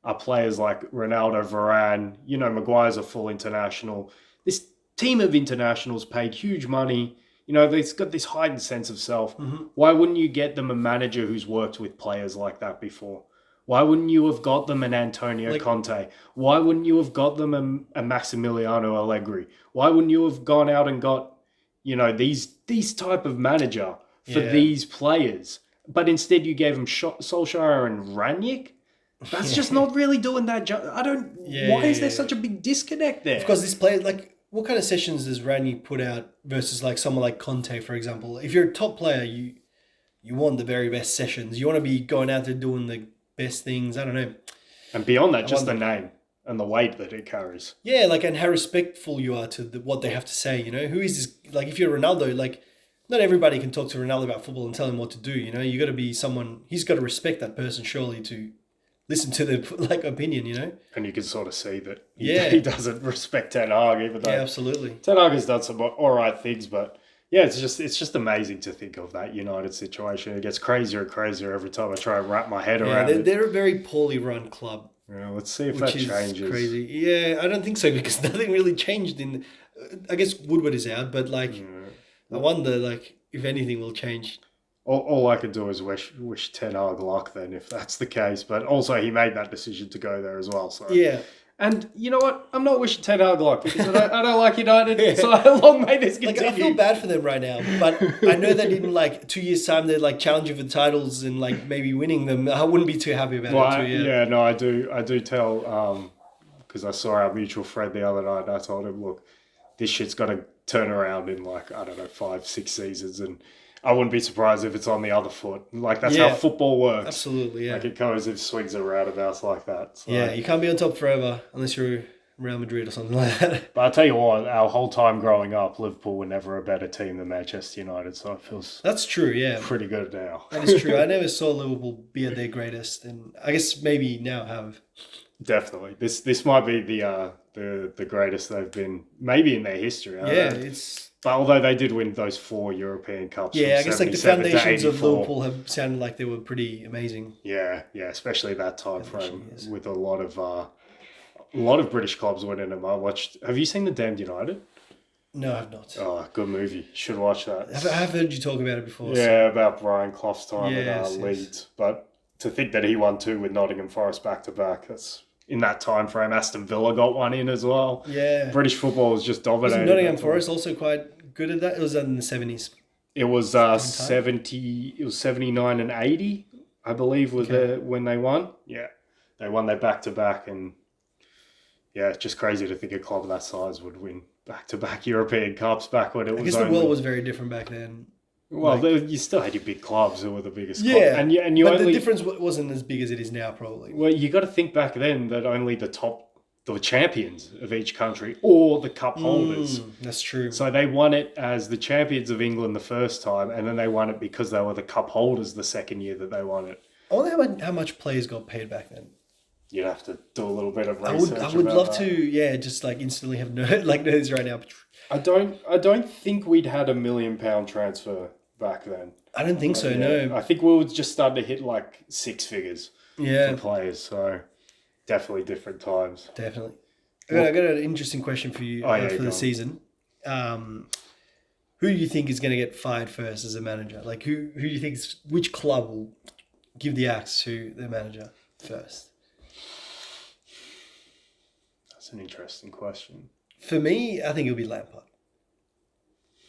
Are players like Ronaldo, Varane, Maguire's a full international. This team of internationals paid huge money. They've got this heightened sense of self. Mm-hmm. Why wouldn't you get them a manager who's worked with players like that before? Why wouldn't you have got them an Antonio Conte? Why wouldn't you have got them a Massimiliano Allegri? Why wouldn't you have gone out and got, these type of manager for these players? But instead you gave them Solskjaer and Ranić? That's just not really doing that job. Why is there such a big disconnect there? Because this player, like, what kind of sessions does Ranić put out versus like someone like Conte, for example? If you're a top player, you want the very best sessions. You want to be going out there doing the best things. I don't know. And beyond that, just the name and the weight that it carries. Yeah, like, and how respectful you are to what they have to say. Who is this? Like, if you're Ronaldo, like, not everybody can talk to Ronaldo about football and tell him what to do. You got to be someone. He's got to respect that person, surely, to listen to the opinion, And you can sort of see that he doesn't respect Ten Hag, even though absolutely. Ten Hag has done some all right things, but it's just amazing to think of that United situation. It gets crazier and crazier every time I try and wrap my head around it. They're a very poorly run club. Yeah, let's see if that changes. Crazy. Yeah, I don't think so because nothing really changed I guess Woodward is out, but I wonder if anything will change. All I could do is wish Ten Hag luck then, if that's the case. But also, he made that decision to go there as well. So yeah. And you know what? I'm not wishing Ten Hag luck because I don't like United. So how long may this continue? I feel bad for them right now, but I know that in 2 years' time they're challenging for titles and maybe winning them. I wouldn't be too happy about it too. Yeah, no, I do tell because I saw our mutual friend the other night. And I told him, look, this shit's got to turn around in 5-6 seasons and. I wouldn't be surprised if it's on the other foot. That's how football works. Absolutely, yeah. It goes in swings and roundabouts like that. So. Yeah, you can't be on top forever unless you're Real Madrid or something like that. But I'll tell you what, our whole time growing up, Liverpool were never a better team than Manchester United, so it feels that's true, yeah. Pretty good now. That is true. I never saw Liverpool be at their greatest, and I guess maybe now have. Definitely. This might be the greatest they've been, maybe in their history. But although they did win those 4 European Cups. Yeah, I guess the foundations of Liverpool have sounded like they were pretty amazing. Yeah, especially that time frame with a lot of British clubs winning them. Have you seen The Damned United? No, I've not. Oh, good movie. You should watch that. I've heard you talk about it before. Yeah, about Brian Clough's time at Leeds. But to think that he won 2 with Nottingham Forest back to back, that's in that time frame. Aston Villa got one in as well. Yeah. British football was just dominating. Wasn't Nottingham Forest also quite good at that? It was in the 70s. It was 70. It was 79 and 80, I believe, was when they won. Yeah, they won their back to back, and it's just crazy to think a club of that size would win back to back European Cups back when it was. I guess the world was very different back then. Well, you still had your big clubs who were the biggest clubs. Yeah, but the difference wasn't as big as it is now, probably. Well, you got to think back then that only the champions of each country or the cup holders. That's true. So they won it as the champions of England the first time, and then they won it because they were the cup holders the second year that they won it. I wonder how much players got paid back then. You'd have to do a little bit of research. I would love to, just instantly have nerds right now. I don't think we'd had £1 million transfer back then. I don't think so, no. I think we were just starting to hit 6 figures for players, so... definitely different times. Definitely. Well, I got an interesting question for you oh yeah, for go the on. season. Who do you think is going to get fired first as a manager? Like, who do you think which club will give the axe to the manager first? That's an interesting question. For me, I think it'll be Lampard.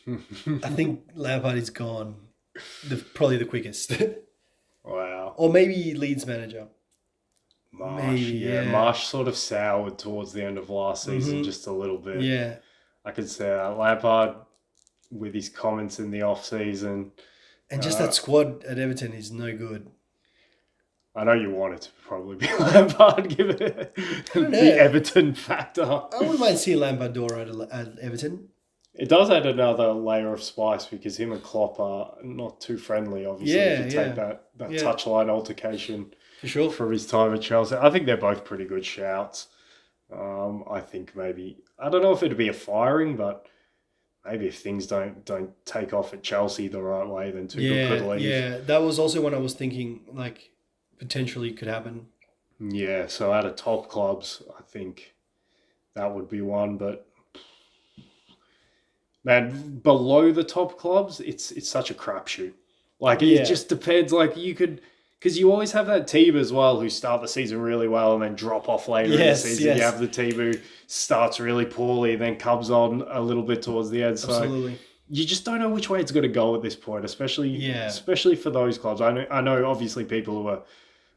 I think Lampard is gone probably the quickest. Wow. Or maybe Leeds manager. Marsh, Maybe, yeah. yeah. Marsh sort of soured towards the end of last season Mm-hmm. just a little bit. Yeah. I could say Lampard with his comments in the off season. And just that squad at Everton is no good. I know you want it to probably be Lampard, given I don't know. the Everton factor. I wouldn't mind seeing Lampard do right at Everton. It does add another layer of spice because him and Klopp are not too friendly, obviously, Yeah, if you take yeah. that Yeah. touchline altercation For sure. from his time at Chelsea. I think they're both pretty good shouts. I think maybe, I don't know if it'd be a firing, but maybe if things don't take off at Chelsea the right way, then Tuchel could leave. Yeah. That was also when I was thinking, like, potentially could happen. Yeah, so out of top clubs, I think that would be one. But man, below the top clubs, it's such a crapshoot. Like Yeah. it just depends. Like you could, because you always have that team as well who start the season really well and then drop off later in the Yes, season. yes. You have the team who starts really poorly, then comes on a little bit towards the end. So Absolutely. you just don't know which way it's going to go at this point, especially Yeah. especially for those clubs. I know obviously people who are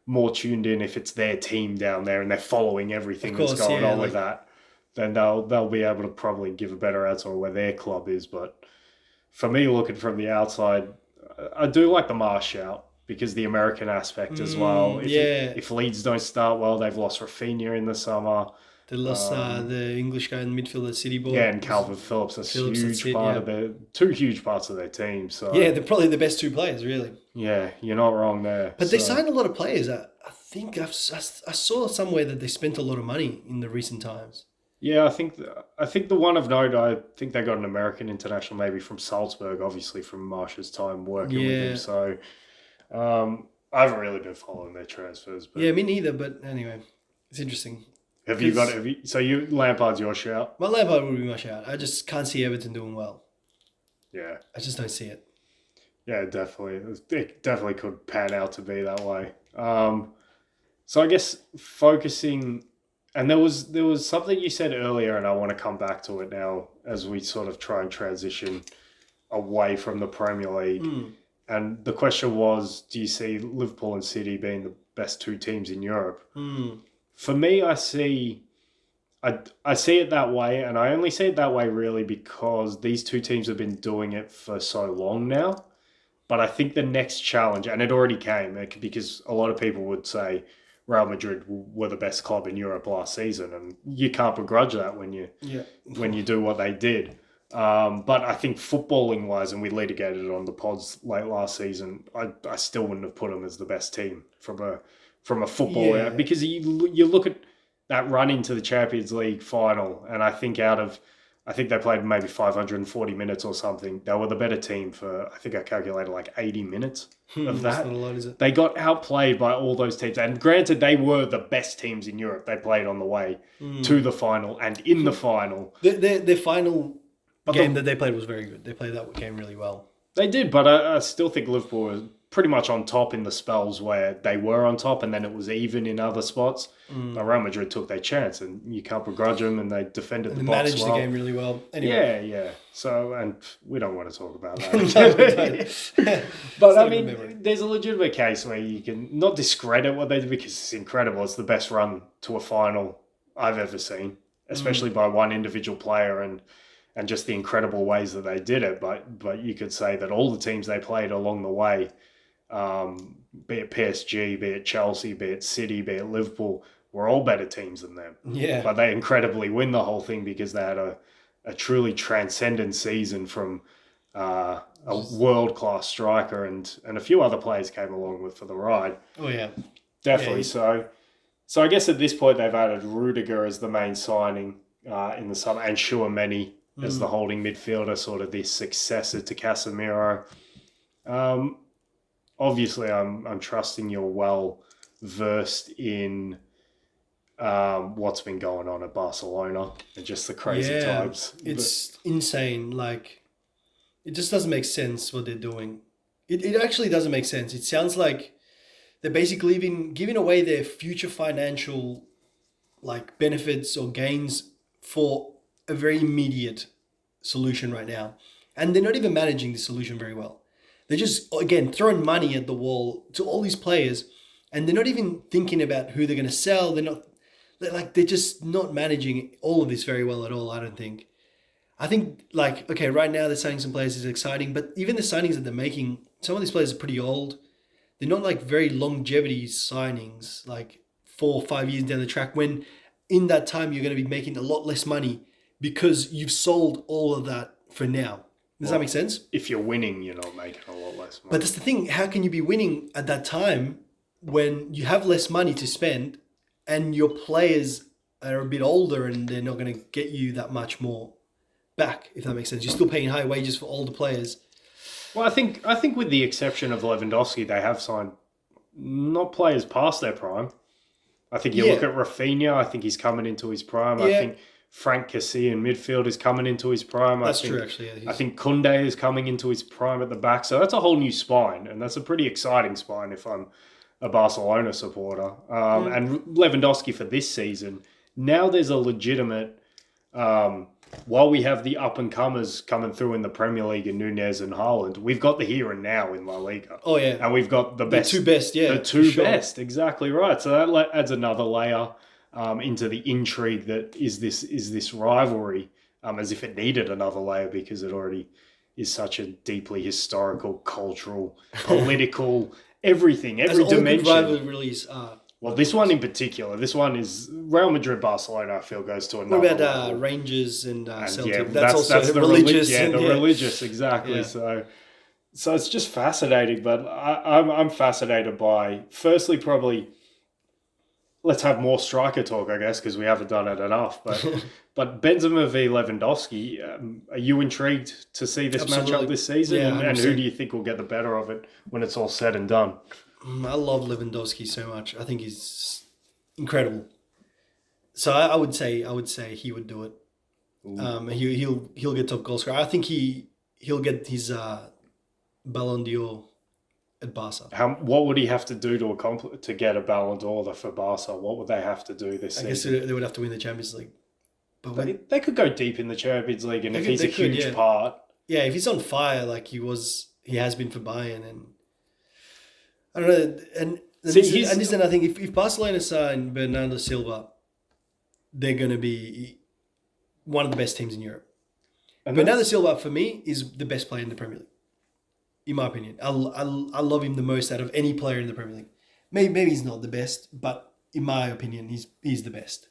more tuned in if it's their team down there and they're following everything Of course, that's going yeah, on with like- that, then they'll be able to probably give a better answer on where their club is. But for me, looking from the outside, I do like the Marsh shout because the American aspect as well. Yeah. If Leeds don't start well, they've lost Rafinha in the summer. They lost the English guy in the midfield, the City Boy. Yeah, and Calvin Phillips, that's Phillips, that's huge it, part yeah. of their two huge parts of their team. So Yeah, they're probably the best two players, really. yeah, you're not wrong there. But they So- signed a lot of players. I think I saw somewhere that they spent a lot of money in the recent times. Yeah, I think the one of note, I think they got an American international maybe from Salzburg, obviously from Marsh's time working with Yeah. him. So I haven't really been following their transfers. But Yeah, me neither. But anyway, it's interesting. so Lampard's your shout? My Lampard would be my shout. I just can't see Everton doing well. Yeah. I just don't see it. Yeah, definitely. It definitely could pan out to be that way. So I guess focusing, and there was something you said earlier, and I want to come back to it now as we sort of try and transition away from the Premier League. And the question was, do you see Liverpool and City being the best two teams in Europe? For me, I see it that way, and I only see it that way really because these two teams have been doing it for so long now. But I think the next challenge, and it already came, because a lot of people would say Real Madrid were the best club in Europe last season, and you can't begrudge that when you do what they did. But I think footballing wise, and we litigated it on the pods late last season, I still wouldn't have put them as the best team from a football because you look at that run into the Champions League final, and I think they played maybe 540 minutes or something. They were the better team for, I think I calculated like 80 minutes of That's that. not a lot, is it? They got outplayed by all those teams. And granted, they were the best teams in Europe. They played on the way to the final and in the final. Their final game that they played was very good. They played that game really well. They did, but I still think Liverpool was pretty much on top in the spells where they were on top, and then it was even in other spots. But Real Madrid took their chance, and you can't begrudge them, and they defended the They box managed well. the game really well. Anyway. Yeah. So, and we don't want to talk about No, we that. don't. But It's I not a mean, memory. there's a legitimate case where you can not discredit what they did because it's incredible. It's the best run to a final I've ever seen, especially by one individual player and just the incredible ways that they did it. But you could say that all the teams they played along the way, be it PSG, be it Chelsea, be it City, be it Liverpool, were all better teams than them. Yeah. But they incredibly win the whole thing because they had a truly transcendent season from a world-class striker and a few other players came along with for the ride. Oh, yeah. Definitely. Yeah. So I guess at this point they've added Rudiger as the main signing in the summer and Tchouaméni as the holding midfielder, sort of the successor to Casemiro. Obviously, I'm trusting you're well versed in what's been going on at Barcelona and just the crazy Yeah, times. it's insane. Like, it just doesn't make sense what they're doing. It actually doesn't make sense. It sounds like they're basically even giving away their future financial like benefits or gains for a very immediate solution right now. And they're not even managing the solution very well. They're just, again, throwing money at the wall to all these players, and they're not even thinking about who they're going to sell. They're just not managing all of this very well at all, I don't think. I think, like, okay, right now they're signing some players is exciting, but even the signings that they're making, some of these players are pretty old. They're not like very longevity signings, like 4 or 5 years down the track, when in that time you're going to be making a lot less money because you've sold all of that for now. Does that make sense? If you're winning, you're not making a lot less money. But that's the thing. How can you be winning at that time when you have less money to spend and your players are a bit older and they're not going to get you that much more back, if that makes sense? You're still paying high wages for older players. Well, I think with the exception of Lewandowski, they have signed not players past their prime. I think you look at Rafinha, I think he's coming into his prime. Yeah. I think Frank Kessie in midfield is coming into his prime. That's true, actually. Yeah, I think Koundé is coming into his prime at the back. So that's a whole new spine, and that's a pretty exciting spine if I'm a Barcelona supporter. And Lewandowski for this season, now there's a legitimate... while we have the up-and-comers coming through in the Premier League in Nunez and Haaland, we've got the here and now in La Liga. Oh, yeah. And we've got the best. The two best, yeah. The two best, exactly right. So that adds another layer into the intrigue that is this rivalry, as if it needed another layer because it already is such a deeply historical, cultural, political, everything, every dimension. All good rivalries are. Well, this one in particular, this one is Real Madrid, Barcelona, I feel, goes to another What about level. Rangers and Celtic? Yeah, that's also the religious. Religious, exactly. Yeah. So it's just fascinating, but I'm fascinated by, firstly, probably, let's have more striker talk, I guess, because we haven't done it enough. But Benzema v Lewandowski, are you intrigued to see this matchup this season? Yeah, and who do you think will get the better of it when it's all said and done? I love Lewandowski so much. I think he's incredible. So I would say he would do it. He'll get top goal scorer. I think he'll get his Ballon d'Or at Barca. What would he have to do to get a Ballon d'Or for Barca? What would they have to do this season? I guess they would have to win the Champions League. But they could go deep in the Champions League, and if he's a huge part, if he's on fire like he has been for Bayern, and I don't know, and listen, I think if Barcelona sign Bernardo Silva, they're going to be one of the best teams in Europe. And Bernardo Silva, for me, is the best player in the Premier League, in my opinion. I love him the most out of any player in the Premier League. Maybe he's not the best, but in my opinion, he's the best.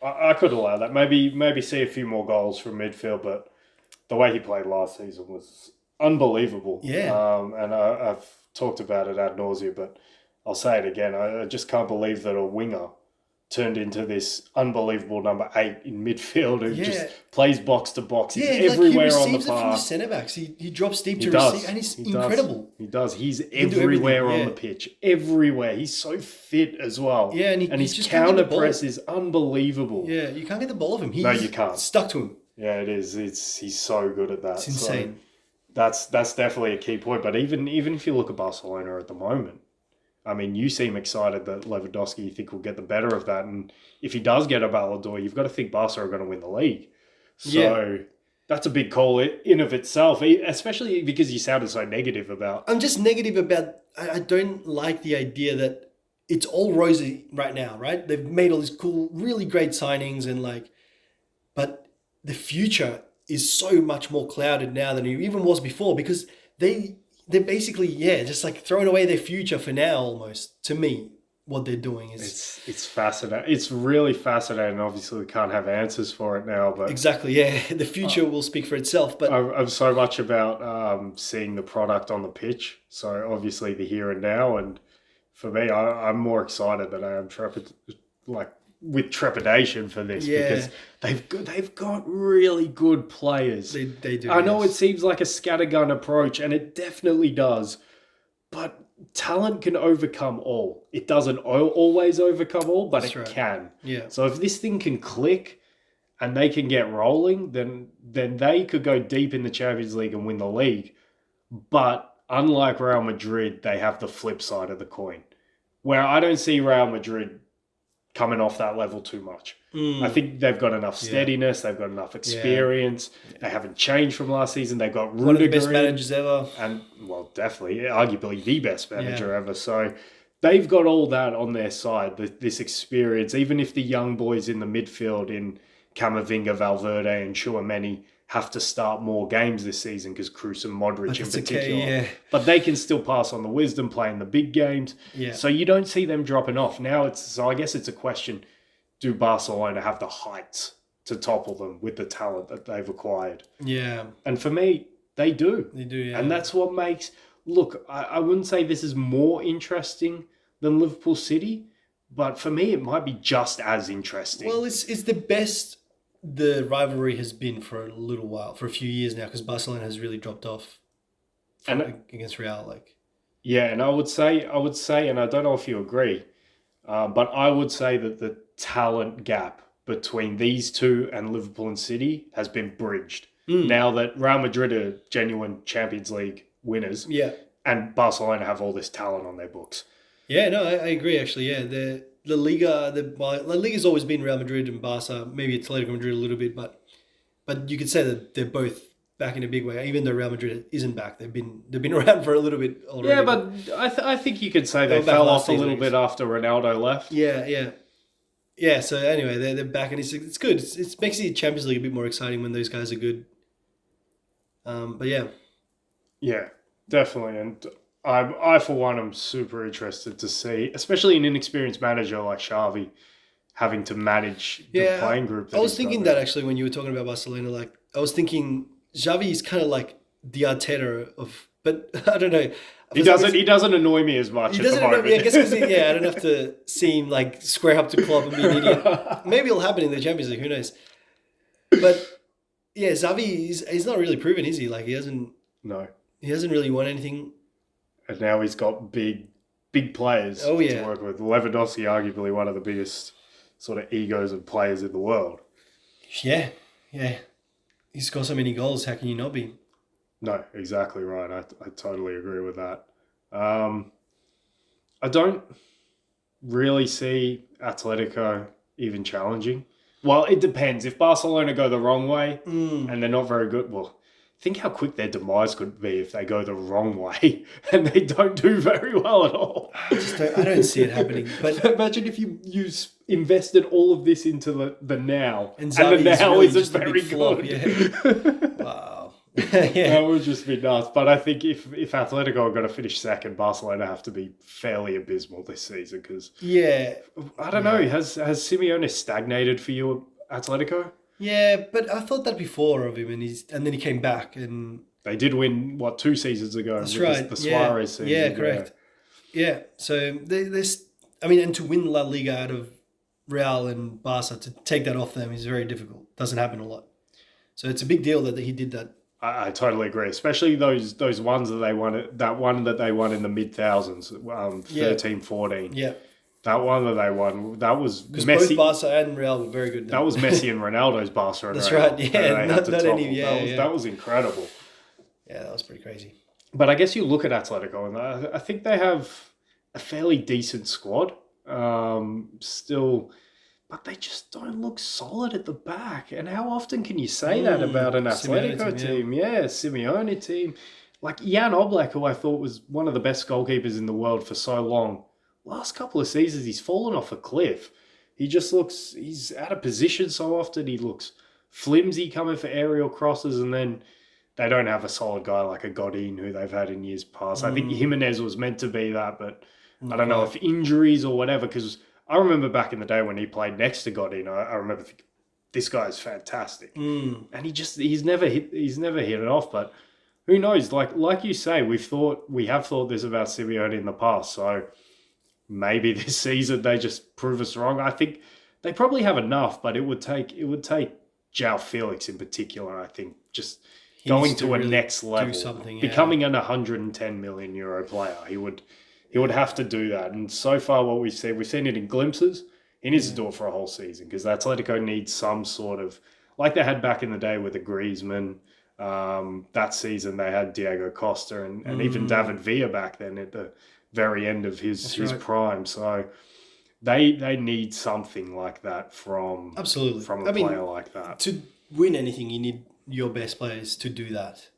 I could allow that. Maybe see a few more goals from midfield, but the way he played last season was unbelievable. Yeah. And I've talked about it ad nauseum, but I'll say it again. I just can't believe that a winger turned into this unbelievable number 8 in midfield who just plays box to box. He's everywhere on the park. He receives it from the centre backs. He drops deep to receive, and he's incredible. He does. He's everywhere on the pitch. Everywhere. He's so fit as well. Yeah, and his counter press is unbelievable. Yeah, you can't get the ball of him. No, you can't. Stuck to him. Yeah, it is. He's so good at that. It's insane. So that's definitely a key point. But even if you look at Barcelona at the moment, I mean, you seem excited that Lewandowski, you think, will get the better of that. And if he does get a Ballon d'Or, you've got to think Barca are going to win the league. So that's a big call in of itself, especially because you sounded so negative about... I'm just negative about... I don't like the idea that it's all rosy right now, right? They've made all these cool, really great signings but the future is so much more clouded now than it even was before because they're basically, just like throwing away their future for now almost. To me, what they're doing is... It's fascinating. It's really fascinating. Obviously, we can't have answers for it now, but... Exactly, yeah. The future will speak for itself, but... I'm so much about seeing the product on the pitch. So, obviously, the here and now. And for me, I'm more excited than I am with trepidation for this because they've got really good players. They do. I know it seems like a scattergun approach, and it definitely does, but talent can overcome all. It doesn't always overcome all, but That's it right. can. Yeah. So if this thing can click and they can get rolling, then they could go deep in the Champions League and win the league. But unlike Real Madrid, they have the flip side of the coin, where I don't see Real Madrid coming off that level too much. I think they've got enough steadiness. They've got enough experience. Yeah. They haven't changed from last season. They've got Rudiger, one of the best managers ever. And, well, definitely, arguably the best manager ever. So they've got all that on their side, this experience. Even if the young boys in the midfield in Camavinga, Valverde and Tchouaméni have to start more games this season because Kroos and Modric in particular. Okay, yeah. But they can still pass on the wisdom, play in the big games. Yeah. So you don't see them dropping off. Now I guess it's a question, do Barcelona have the heights to topple them with the talent that they've acquired? Yeah. And for me, they do. They do, yeah. And that's what makes... Look, I wouldn't say this is more interesting than Liverpool City, but for me, it might be just as interesting. Well, it's the best the rivalry has been for a little while, for a few years now, because Barcelona has really dropped off against Real. Yeah, and I would say, and I don't know if you agree, but I would say that the talent gap between these two and Liverpool and City has been bridged. Now that Real Madrid are genuine Champions League winners, and Barcelona have all this talent on their books. Yeah, no, I agree, actually, yeah. La Liga's always been Real Madrid and Barca, maybe Atletico Madrid a little bit, but you could say that they're both back in a big way. Even though Real Madrid isn't back, they've been around for a little bit already. Yeah, but I think you could say they fell off a little bit after Ronaldo left. Yeah. So anyway, they're back, and it's good. It makes the Champions League a bit more exciting when those guys are good. But yeah, definitely, and I for one am super interested to see, especially an inexperienced manager like Xavi having to manage the playing group. I was thinking that actually when you were talking about Barcelona, I was thinking Xavi is kind of like the Arteta of, but I don't know. He doesn't annoy me as much. He doesn't annoy me. I guess because I don't have to see him like square up to Klopp and be an idiot. Maybe it'll happen in the Champions League. Who knows? But yeah, Xavi he's not really proven, is he? Like he hasn't really won anything. And now he's got big players to work with. Lewandowski, arguably one of the biggest sort of egos of players in the world. Yeah. He scored so many goals. How can you not be? No, exactly right. I totally agree with that. I don't really see Atletico even challenging. Well, it depends. If Barcelona go the wrong way and they're not very good, well, think how quick their demise could be if they go the wrong way and they don't do very well at all. I don't see it happening. But imagine if you invested all of this into the now, and the now really isn't very good. Yeah. Wow. That would just be nuts. But I think if Atletico are going to finish second, Barcelona have to be fairly abysmal this season because I don't know. Has Simeone stagnated for you, Atletico? Yeah, but I thought that before of him, and then he came back, and they did win 2 seasons ago. That's right. The Suarez season. Yeah, correct. Yeah, so and to win La Liga out of Real and Barca, to take that off them is very difficult. Doesn't happen a lot. So it's a big deal that he did that. I totally agree, especially those ones that they won. That one that they won in the mid-thousands, 13, 14. Yeah. That one that they won, that was because Messi. Both Barca and Real were very good. That was Messi and Ronaldo's Barca. That's right. Yeah, that was incredible. Yeah, that was pretty crazy. But I guess you look at Atletico, and I think they have a fairly decent squad. Still, but they just don't look solid at the back. And how often can you say that about an Atletico team? Yeah, Simeone team. Like Jan Oblak, who I thought was one of the best goalkeepers in the world for so long. Last couple of seasons, he's fallen off a cliff. He's out of position so often. He looks flimsy coming for aerial crosses, and then they don't have a solid guy like a Godin who they've had in years past. I think Jimenez was meant to be that, but I don't know if injuries or whatever, because I remember back in the day when he played next to Godin, I remember thinking, this guy is fantastic. And he's never hit it off, but who knows? Like you say, we have thought this about Simeone in the past, so maybe this season they just prove us wrong. I think they probably have enough, but it would take João Felix in particular, I think, just going to a next level, becoming an 110 million euro player. He would have to do that. And so far, what we've seen it in glimpses. He needs to do it for a whole season because Atletico needs some sort of, like they had back in the day with the Griezmann. That season they had Diego Costa and even David Villa back then at the very end of his prime. So they need something like that from a player like that. To win anything, you need your best players to do that.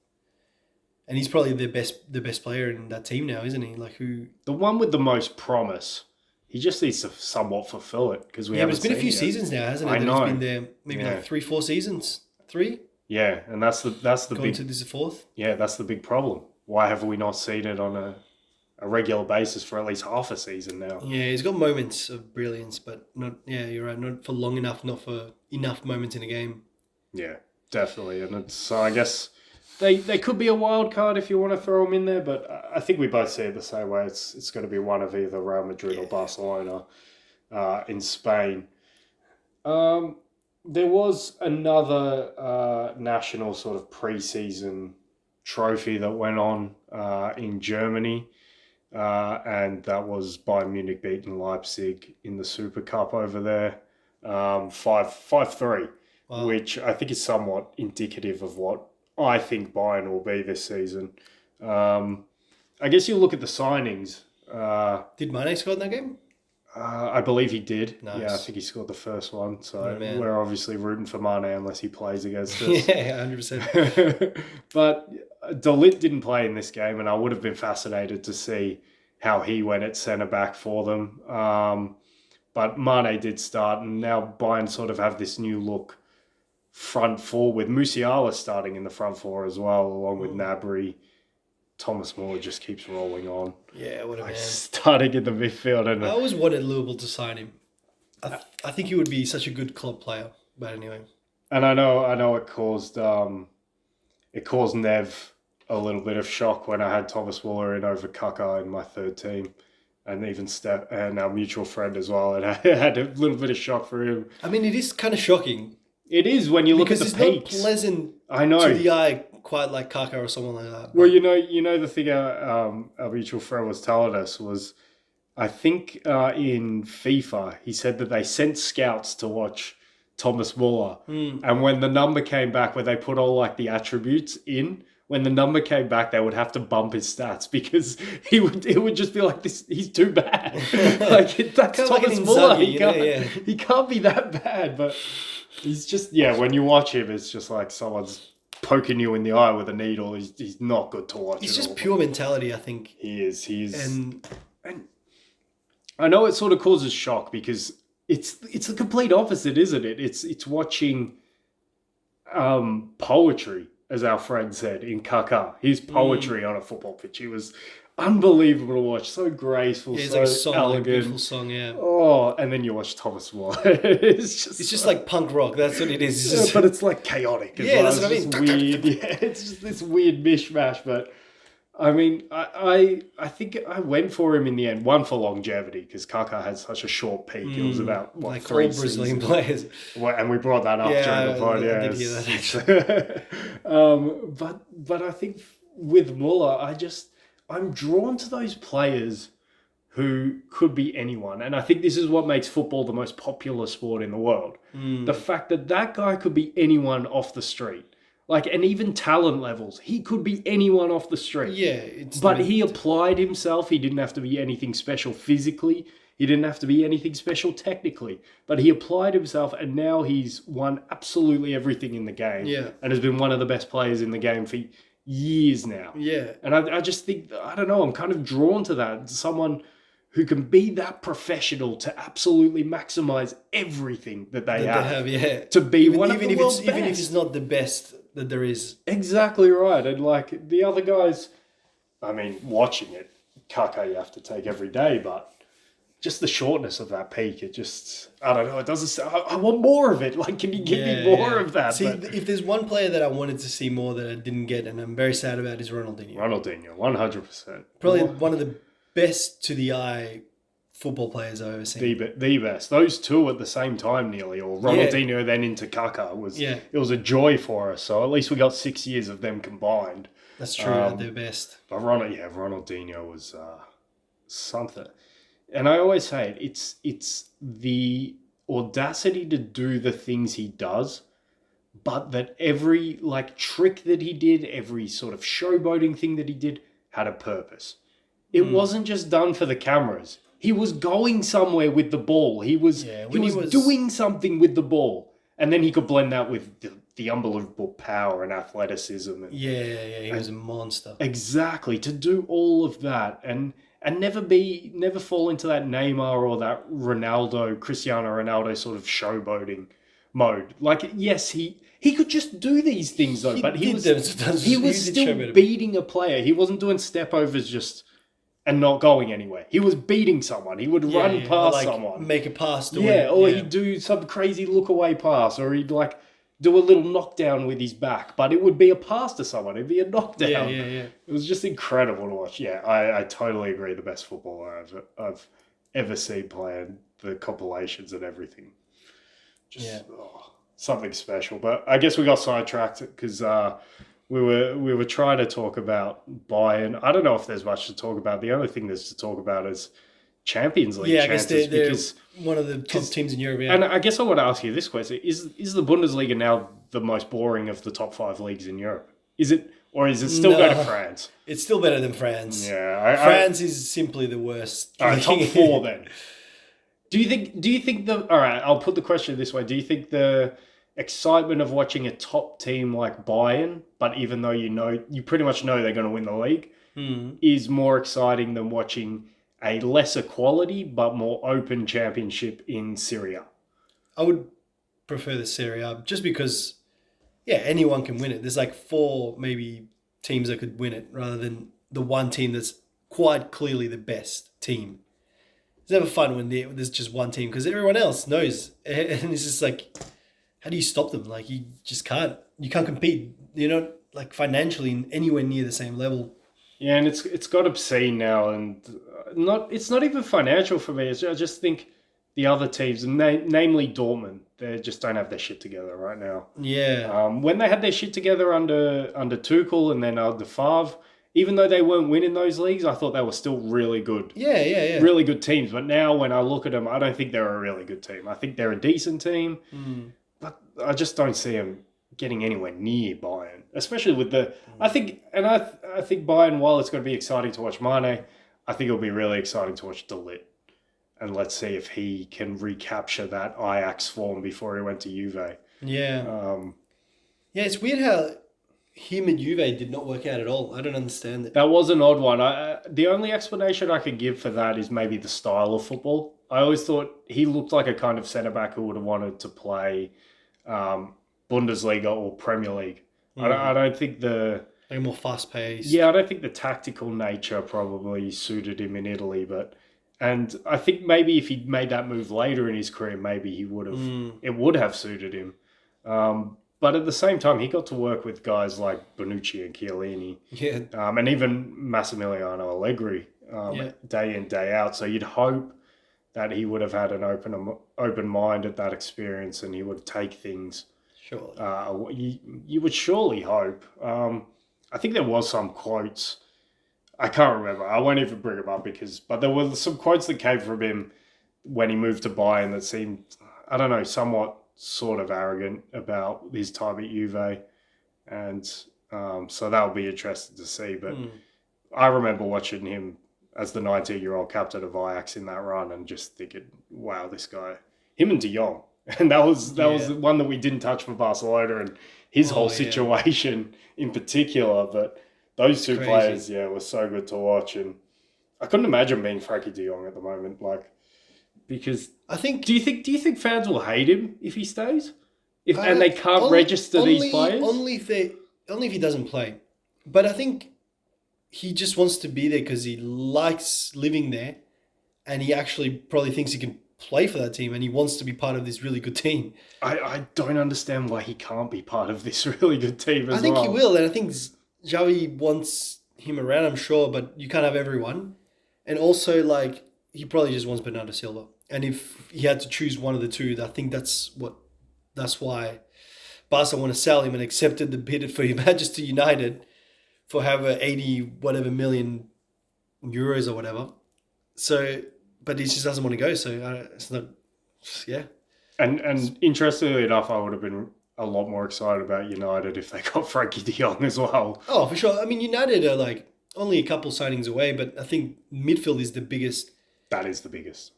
And he's probably the best player in that team now, isn't he? Like who? The one with the most promise. He just needs to somewhat fulfill it because we haven't. But it's been a few seasons now, hasn't it? I know. He's been there maybe like 3-4 seasons. 3. Yeah, and that's the Going big. to this fourth. Yeah, that's the big problem. Why have we not seen it on a regular basis for at least half a season now? Yeah, he's got moments of brilliance, but not. Yeah, you're right. Not for long enough. Not for enough moments in a game. Yeah, definitely, and so I guess. They could be a wild card if you want to throw them in there, but I think we both see it the same way. It's going to be one of either Real Madrid or Barcelona in Spain. There was another national sort of pre-season trophy that went on in Germany, and that was Bayern Munich beating Leipzig in the Super Cup over there, 5-3, which I think is somewhat indicative of what I think Bayern will be this season. I guess you look at the signings. Did Mane score in that game? I believe he did. Nice. Yeah, I think he scored the first one. So we're obviously rooting for Mane unless he plays against us. Yeah, 100%. But De Ligt didn't play in this game, and I would have been fascinated to see how he went at centre-back for them. But Mane did start, and now Bayern sort of have this new look front four with Musiala starting in the front four as well, along with Gnabry. Thomas Muller just keeps rolling on. Yeah, what a man. Starting in the midfield. And I always wanted Liverpool to sign him. I think he would be such a good club player. But anyway. And I know it caused Nev a little bit of shock when I had Thomas Muller in over Kaka in my third team. And even Steph and our mutual friend as well. And I had a little bit of shock for him. I mean, it is kind of shocking. It is when you look at the peaks. Because it's not pleasant I know. to the eye, quite like Kaka or someone like that. Well, you know the thing our mutual friend was telling us was, I think in FIFA, he said that they sent scouts to watch Thomas Muller. And when the number came back, where they put all like the attributes in, when the number came back, they would have to bump his stats because it would just be like this. He's too bad. Like that's Thomas Muller. He can't be that bad, but he's just when you watch him, it's just like someone's poking you in the eye with a needle. He's not good to watch. He's just pure mentality, I think. He is. And I know it sort of causes shock because it's the complete opposite, isn't it? It's watching poetry, as our friend said in Kaka. His poetry on a football pitch. He was unbelievable to watch. So graceful, it's so like a song, elegant. like a beautiful song, yeah. Oh, and then you watch Thomas Muller. It's just like punk rock. That's what it is. But it's like chaotic. That's what I mean. Weird. It's just this weird mishmash. But I mean, I think I went for him in the end. One for longevity because Kaka had such a short peak. It was about like 3 all Brazilian players. Well, and we brought that up during the pod. I did hear that actually. But I think with Muller, I'm drawn to those players who could be anyone. And I think this is what makes football the most popular sport in the world. The fact that guy could be anyone off the street. Like, and even talent levels, he could be anyone off the street. Yeah. But he applied himself. He didn't have to be anything special physically. He didn't have to be anything special technically. But he applied himself, and now he's won absolutely everything in the game. Yeah. And has been one of the best players in the game for years now. Yeah. And I just think, I don't know, I'm kind of drawn to that. Someone who can be that professional to absolutely maximize everything that they have. Yeah. To be one of the world's best. Even if it's not the best that there is. Exactly right. And like the other guys, I mean, watching it, Kaka you have to take every day, but just the shortness of that peak, it just, I don't know, it doesn't, I want more of it. Like, can you give me more of that? See, if there's one player that I wanted to see more that I didn't get, and I'm very sad about, is Ronaldinho. 100%. Probably one of the best to the eye football players I've ever seen. The best. Those two at the same time nearly, or Ronaldinho then into Kaka, it was a joy for us. So at least we got 6 years of them combined. That's true, at their best. But Ronaldinho was something. And I always say it's the audacity to do the things he does, but that every like trick that he did, every sort of showboating thing that he did had a purpose. It wasn't just done for the cameras. He was going somewhere with the ball. He was doing something with the ball. And then he could blend that with the unbelievable power and athleticism. And, he was a monster. Exactly. To do all of that and never fall into that Neymar or that Cristiano Ronaldo sort of showboating mode. Like, yes, he could just do these things though, but he was still beating a player. He wasn't doing step overs just and not going anywhere. He was beating someone. He would run past someone. Make a pass to win. Or he'd do some crazy look away pass, or he'd like do a little knockdown with his back, but it would be a pass to someone. It'd be a knockdown. It was just incredible to watch. Yeah, I totally agree. The best footballer I've ever seen playing, the compilations and everything. Something special. But I guess we got sidetracked because we were trying to talk about Bayern. I don't know if there's much to talk about. The only thing there's to talk about is Champions League chances. I guess they're one of the top teams in Europe. Yeah. And I guess I want to ask you this question. Is the Bundesliga now the most boring of the top 5 leagues in Europe? Is it, or is it still go to France? It's still better than France. Yeah. France is simply the worst. All right, top 4 then. Do you think all right, I'll put the question this way. Do you think the excitement of watching a top team like Bayern, but even though you pretty much know they're going to win the league, is more exciting than watching a lesser quality but more open championship in Serie A? I would prefer the Serie A just because, anyone can win it. There's like 4 maybe teams that could win it rather than the one team that's quite clearly the best team. It's never fun when there's just one team because everyone else knows. And it's just like, how do you stop them? Like, you just can't. You can't compete. You're not like financially anywhere near the same level. Yeah, and it's got obscene now, and it's not even financial for me. I just think the other teams, namely Dortmund, they just don't have their shit together right now. Yeah. When they had their shit together under Tuchel and then under Favre, even though they weren't winning those leagues, I thought they were still really good. Yeah. Really good teams. But now when I look at them, I don't think they're a really good team. I think they're a decent team, but I just don't see them getting anywhere near Bayern, especially with the. I think Bayern, while it's going to be exciting to watch Mane, I think it'll be really exciting to watch De Ligt, and let's see if he can recapture that Ajax form before he went to Juve. Yeah. It's weird how him and Juve did not work out at all. I don't understand it. That was an odd one. The only explanation I could give for that is maybe the style of football. I always thought he looked like a kind of centre-back who would have wanted to play Bundesliga or Premier League. I don't think like more fast-paced. Yeah, I don't think the tactical nature probably suited him in Italy, and I think maybe if he'd made that move later in his career, maybe he would have. It would have suited him. But at the same time, he got to work with guys like Bonucci and Chiellini, and even Massimiliano Allegri, day in, day out. So you'd hope that he would have had an open mind at that experience, and he would take things. Sure. You would surely hope. I think there was some quotes. I can't remember. I won't even bring them up but there were some quotes that came from him when he moved to Bayern that seemed, I don't know, somewhat sort of arrogant about his time at Juve. And so that'll be interesting to see. But I remember watching him as the 19-year-old captain of Ajax in that run and just thinking, wow, this guy, him and De Jong. And that was the one that we didn't touch for Barcelona and his whole situation in particular. But those two players, were so good to watch. And I couldn't imagine being Frankie De Jong at the moment, because I think. Do you think fans will hate him if he stays? And they can't register these players? Only if he doesn't play. But I think he just wants to be there because he likes living there, and he actually probably thinks he can play for that team, and he wants to be part of this really good team. I don't understand why he can't be part of this really good team as well. I think he will, and I think Xavi wants him around, I'm sure, but you can't have everyone. And also, he probably just wants Bernardo Silva. And if he had to choose one of the two, I think that's why Barca want to sell him and accepted the bid for Manchester United for however 80 whatever million euros or whatever. So, but he just doesn't want to go. So it's not. Yeah. And interestingly enough, I would have been a lot more excited about United if they got Frankie de Jong as well. Oh, for sure. I mean, United are like only a couple signings away, but I think midfield is the biggest. That is the biggest.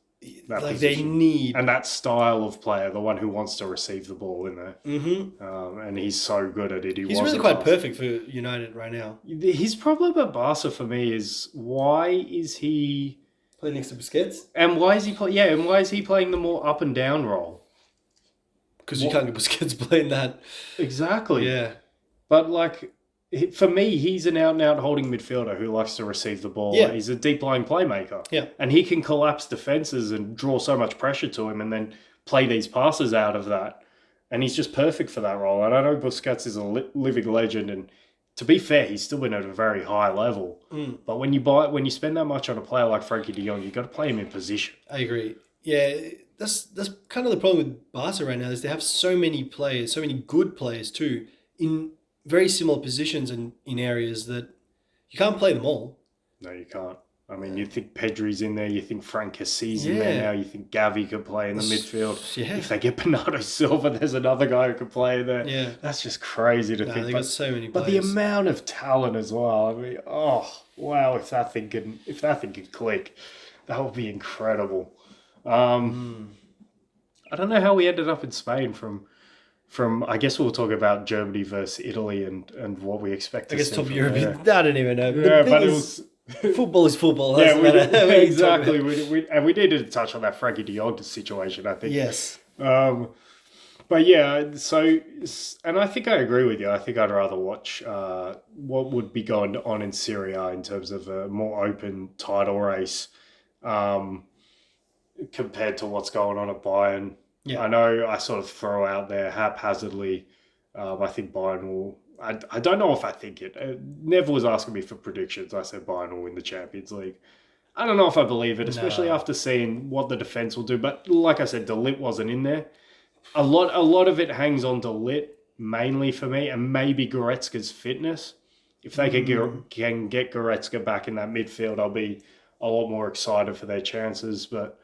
That Like they position. need. And that style of player, the one who wants to receive the ball in there. And he's so good at it. He's really quite perfect for United right now. His problem at Barca for me is why is he Play next to Busquets and why is he and why is he playing the more up and down role? because you can't get Busquets playing that. Exactly. Yeah. But like for me, he's an out and out holding midfielder who likes to receive the ball. Yeah. He's a deep lying playmaker. Yeah. And he can collapse defenses and draw so much pressure to him and then play these passes out of that. And he's just perfect for that role. And I know Busquets is a living legend, and to be fair, he's still been at a very high level. But when you spend that much on a player like Frankie de Jong, you've got to play him in position. I agree. Yeah, that's kind of the problem with Barca right now is they have so many players, so many good players too, in very similar positions and in areas that you can't play them all. No, you can't. I mean, you think Pedri's in there, you think Frank Cassie's in there now, you think Gavi could play in the midfield. Yeah. If they get Bernardo Silva, there's another guy who could play there. Yeah. That's just crazy to think. They got so many But players. the amount of talent as well. I mean, oh wow, if that thing could click, that would be incredible. I don't know how we ended up in Spain from I guess we'll talk about Germany versus Italy and what we expect to I guess see top from Europe. there. I don't even know. Yeah, but it was football is football. yeah, Doesn't matter how many exactly. talk about. We needed to touch on that Frankie de Jong situation, I think. Yes. But yeah, so, and I think I agree with you. I think I'd rather watch what would be going on in Serie A in terms of a more open title race compared to what's going on at Bayern. Yeah. I know I sort of throw out there haphazardly. I think Bayern will. I don't know if I think it. Nev was asking me for predictions. I said Bayern will win the Champions League. I don't know if I believe it, especially after seeing what the defense will do. But like I said, De Ligt wasn't in there. A lot of it hangs on De Ligt mainly for me, and maybe Goretzka's fitness. If they can get Goretzka back in that midfield, I'll be a lot more excited for their chances. But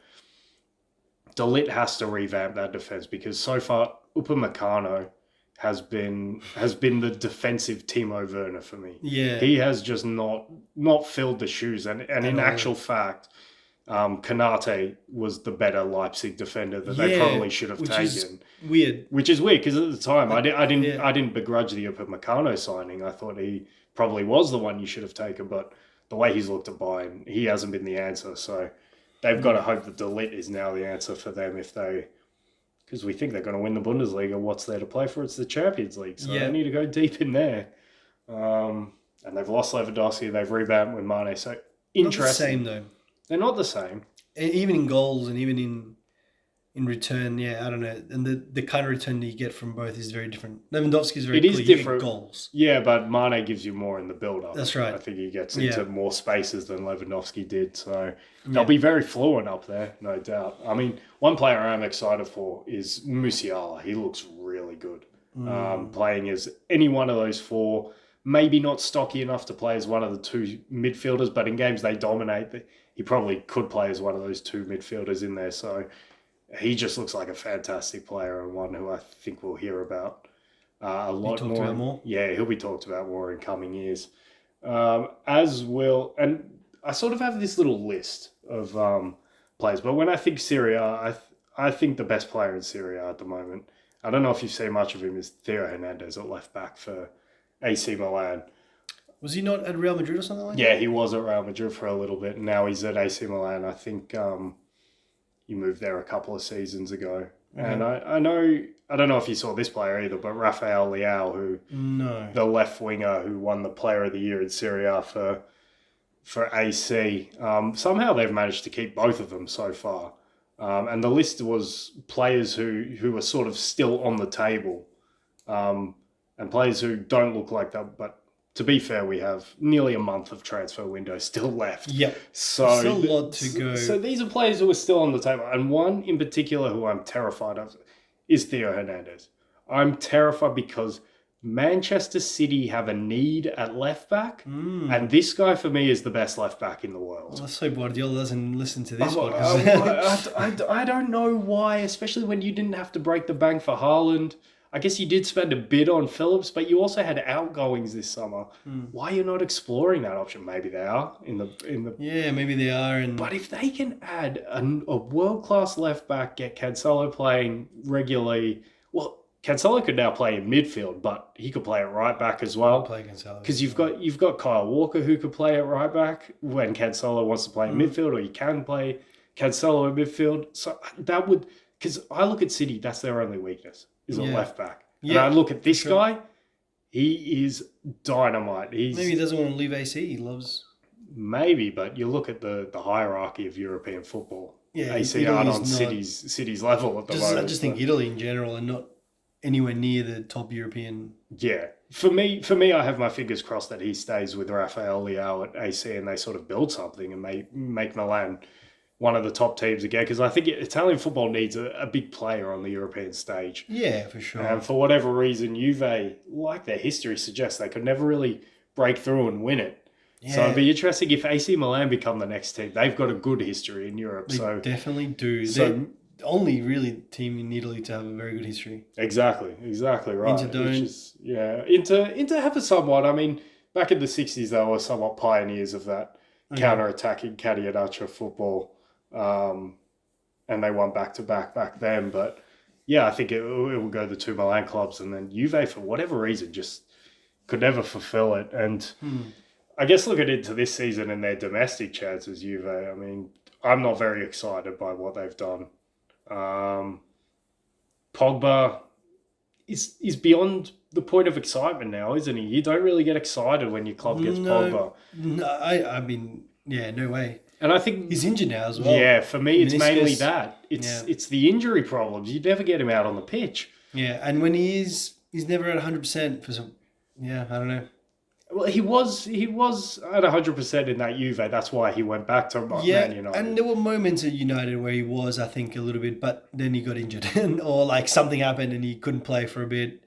De Ligt has to revamp that defense because so far Upamecano has been the defensive Timo Werner for me. Yeah. He has just not filled the shoes, and in actual fact, Kanate was the better Leipzig defender that they probably should have taken. Weird. Which is weird because at the time I didn't begrudge the Upamecano signing. I thought he probably was the one you should have taken, but the way he's looked at Bayern, he hasn't been the answer. So they've got to hope that De Ligt is now the answer for them because we think they're going to win the Bundesliga. What's there to play for? It's the Champions League, so they need to go deep in there. And they've lost Lewandowski. They've revamped with Mane. So interesting. Not the same though. They're not the same. Even in goals and even in return, yeah, I don't know. And the kind of return that you get from both is very different. Lewandowski's very clear. Different. You get goals. Yeah, but Mane gives you more in the build-up. That's right. I think he gets into more spaces than Lewandowski did. So they'll be very fluent up there, no doubt. I mean, one player I'm excited for is Musiala. He looks really good. Playing as any one of those four, maybe not stocky enough to play as one of the two midfielders, but in games they dominate, he probably could play as one of those two midfielders in there. So he just looks like a fantastic player and one who I think we'll hear about a lot more. About more. Yeah, he'll be talked about more in coming years. As will, and I sort of have this little list of players, but when I think Serie A, I think the best player in Serie A at the moment, I don't know if you've seen much of him, is Theo Hernandez at left back for AC Milan. Was he not at Real Madrid or something like that? Yeah, he was at Real Madrid for a little bit. And now he's at AC Milan. I think he moved there a couple of seasons ago. And I don't know if you saw this player either, but Rafael Leao, the left winger who won the Player of the Year in Serie A for AC. Somehow they've managed to keep both of them so far. And the list was players who are sort of still on the table, and players who don't look like that. But to be fair, we have nearly a month of transfer window still left. Yep. So still a lot to go. So these are players who are still on the table. And one in particular who I'm terrified of is Theo Hernandez. I'm terrified because Manchester City have a need at left back, and this guy for me is the best left back in the world. Well, let's hope Guardiola doesn't listen to this one. I don't know why, especially when you didn't have to break the bank for Haaland. I guess you did spend a bit on Phillips, but you also had outgoings this summer. Why are you not exploring that option? Maybe they are in the. Yeah, maybe they are. But if they can add a world-class left back, get Cancelo playing regularly, well, Cancelo could now play in midfield, but he could play at right back as well. Play Cancelo because you've got Kyle Walker who could play at right back when Cancelo wants to play in midfield, or you can play Cancelo in midfield. So that would, because I look at City, that's their only weakness is a left back. Yeah, and I look at this guy, he is dynamite. Maybe he doesn't want to leave AC. He loves. Maybe, but you look at the hierarchy of European football. Yeah, AC aren't on City's level at the moment. I just think Italy in general and not anywhere near the top European. Yeah. For me, I have my fingers crossed that he stays with Rafael Leao at AC and they sort of build something and make Milan one of the top teams again. Because I think Italian football needs a big player on the European stage. Yeah, for sure. And for whatever reason, Juve, like their history suggests, they could never really break through and win it. Yeah. So it'd be interesting if AC Milan become the next team. They've got a good history in Europe. They definitely do. So only really team in Italy to have a very good history. Exactly right. Inter don't. Inter have a somewhat. I mean, back in the 60s, they were somewhat pioneers of that counter-attacking Catenaccio football, and they won back-to-back back then. But yeah, I think it will go the two Milan clubs, and then Juve, for whatever reason, just could never fulfill it. And I guess looking into this season and their domestic chances, Juve, I mean, I'm not very excited by what they've done. Pogba is beyond the point of excitement now, isn't he? You don't really get excited when your club gets Pogba. No, I mean, yeah, no way. And I think he's injured now as well. Yeah, for me, it's mainly that. It's the injury problems. You never get him out on the pitch. Yeah, and when he's never at 100% for some. Yeah, I don't know. Well, he was at 100% in that Juve. That's why he went back to Man United. And there were moments at United where he was, I think, a little bit, but then he got injured or like something happened and he couldn't play for a bit.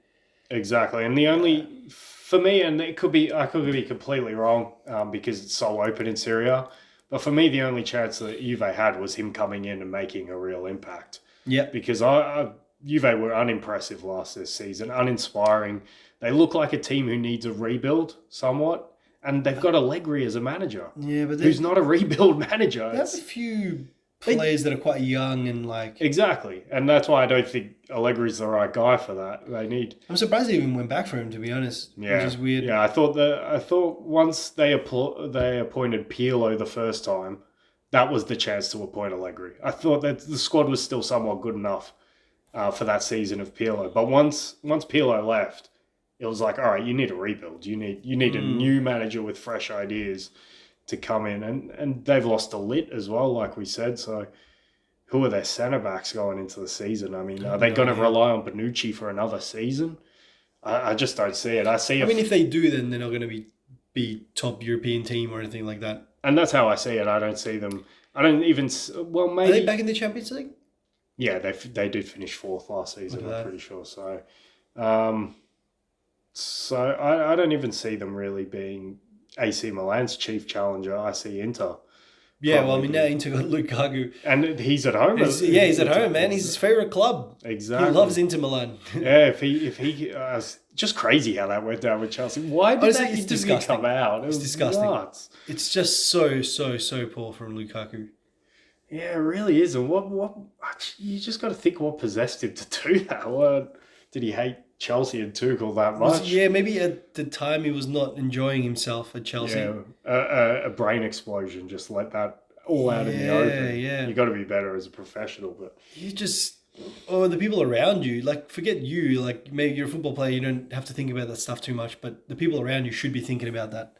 Exactly, and the only for me, and I could be completely wrong because it's so open in Serie A, but for me, the only chance that Juve had was him coming in and making a real impact. Yeah, because Juve were unimpressive this season, uninspiring. They look like a team who needs a rebuild somewhat, and they've got Allegri as a manager. Yeah, but who's not a rebuild manager. They have a few players that are quite young and like exactly, and that's why I don't think Allegri's the right guy for that. They need. I'm surprised they even went back for him, to be honest. Yeah, which is weird. Yeah, I thought once they appointed Pirlo the first time, that was the chance to appoint Allegri. I thought that the squad was still somewhat good enough for that season of Pirlo, but once Pirlo left, it was like, all right, you need a rebuild. You need a new manager with fresh ideas to come in. And they've lost a lit as well, like we said. So who are their centre-backs going into the season? I mean, are they going to rely on Bonucci for another season? I just don't see it. I mean, if they do, then they're not going to be top European team or anything like that. And that's how I see it. I don't see them. I don't even... Well, maybe... Are they back in the Champions League? Yeah, they did finish fourth last season, I'm pretty sure. So... So I don't even see them really being AC Milan's chief challenger. I see Inter. Yeah, well, I mean, now Inter got Lukaku. And he's at home. He's at home, man. He's his favourite club. Exactly. He loves Inter Milan. Yeah, if he just crazy how that went down with Chelsea. Why did that interview come out? It's disgusting. Nuts. It's just so poor from Lukaku. Yeah, it really is. And what you just got to think what possessed him to do that. What did he hate Chelsea and Tuchel that much? Yeah, maybe at the time he was not enjoying himself at Chelsea. Yeah, a brain explosion. Just let that all out in the open. Yeah, you got to be better as a professional, but the people around you, like forget you, like maybe you're a football player, you don't have to think about that stuff too much, but the people around you should be thinking about that.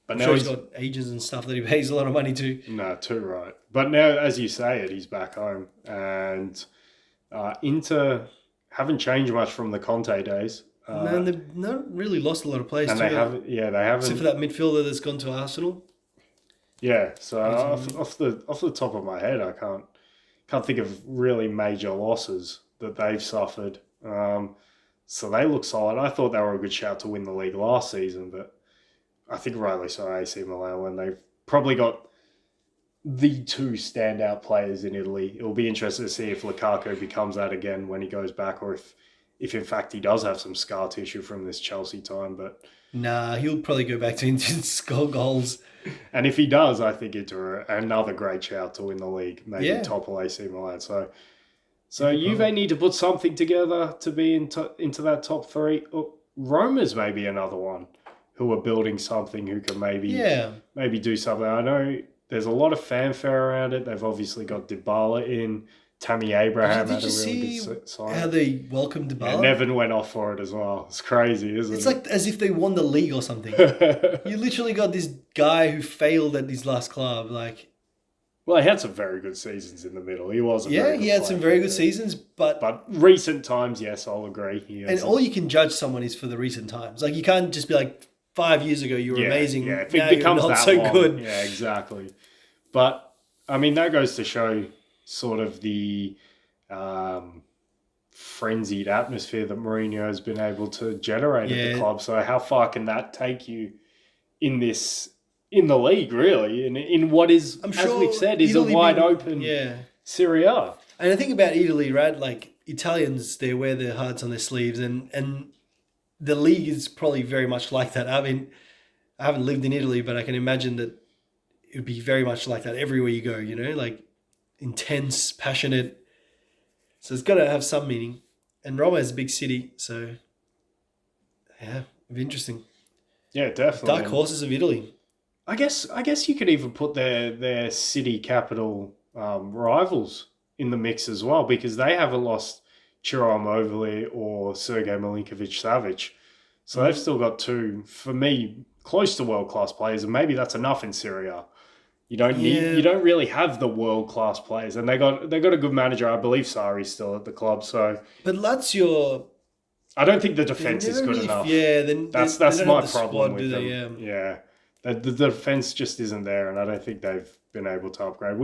But now he's got agents and stuff that he pays a lot of money to. No, too right. But now, as you say it, he's back home, and Inter haven't changed much from the Conte days. No, they've not really lost a lot of players. And they haven't. Except for that midfielder that's gone to Arsenal. Yeah, so off the top of my head, I can't think of really major losses that they've suffered. So they look solid. I thought they were a good shout to win the league last season, but I think rightly so, AC Milan, when they've probably got the two standout players in Italy. It'll be interesting to see if Lukaku becomes that again when he goes back, or if in fact he does have some scar tissue from this Chelsea time. But Nah, he'll probably go back to Inter and score goals. and if he does, I think it's another great shout to win the league, maybe Yeah. topple AC Milan. So Yeah, Juve probably. need to put something together to be into that top three. Oh, Roma's maybe another one who are building something, who can Yeah. maybe do something. I know there's a lot of fanfare around it. They've obviously got Dybala in. Tammy Abraham Did had you a really see good sign. how they welcomed Yeah, Dybala? Nevin went off for it as well. It's crazy, isn't It's it? like as if they won the league or something. You literally got this guy who failed at his last club. Like, Well, he had some very good seasons in the middle. He was a yeah, very good he had some player. very good seasons, But recent times, yes, I'll agree. He and has all you can judge someone is for the recent times. Like, you can't just be like, 5 years ago you were amazing. Yeah, if now it becomes you're not that so long, good. yeah, exactly. But I mean, that goes to show sort of the frenzied atmosphere that Mourinho has been able to generate at Yeah. the club. So how far can that take you in the league, really? In what is, I'm as sure we've said, is Italy a wide being- open Yeah. Serie A. And I think about Italy, right? Like, Italians, they wear their hearts on their sleeves, and the league is probably very much like that. I mean, I haven't lived in Italy, but I can imagine that it would be very much like that everywhere you go, like intense, passionate. So it's got to have some meaning. And Roma is a big city, so yeah, it'd be interesting. Yeah, definitely. Dark horses of Italy. I guess you could even put their city capital rivals in the mix as well, because they haven't lost Ciro Immobile or Sergej Milinkovic-Savic. So they've still got two, for me, close to world-class players, and maybe that's enough in Serie A. You don't really have the world-class players, and they got a good manager. I believe Sarri's still at the club, so But Lazio, I don't think the they defense is never good really, enough. yeah, then That's they don't my have the problem squad, with do them. they? Yeah, the defense just isn't there, and I don't think they've been able to upgrade.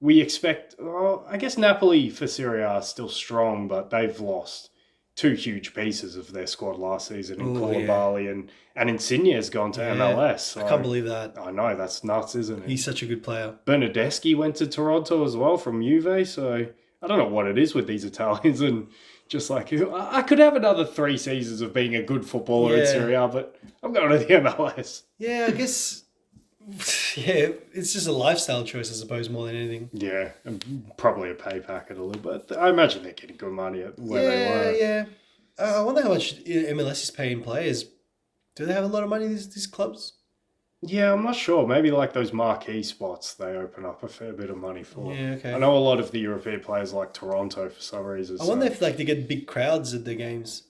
We expect. Oh, I guess Napoli for Serie A are still strong, but they've lost two huge pieces of their squad last season in Oh, yeah. Koulibaly and Insigne has gone to Yeah. MLS. So, I can't believe that. I know, that's nuts, isn't it? He's such a good player. Bernardeschi went to Toronto as well from Juve, so I don't know what it is with these Italians, and just like, I could have another 3 seasons of being a good footballer in Yeah. Serie A, but I'm going to the MLS. Yeah, I guess. Yeah, it's just a lifestyle choice, I suppose, more than anything. Yeah, and probably a pay packet a little bit. I imagine they're getting good money at where they were. Yeah. I wonder how much MLS is paying players. Do they have a lot of money, these clubs? Yeah, I'm not sure. Maybe like those marquee spots they open up a fair bit of money for. Yeah, okay. I know a lot of the European players like Toronto for some reason. I wonder if they get big crowds at the games.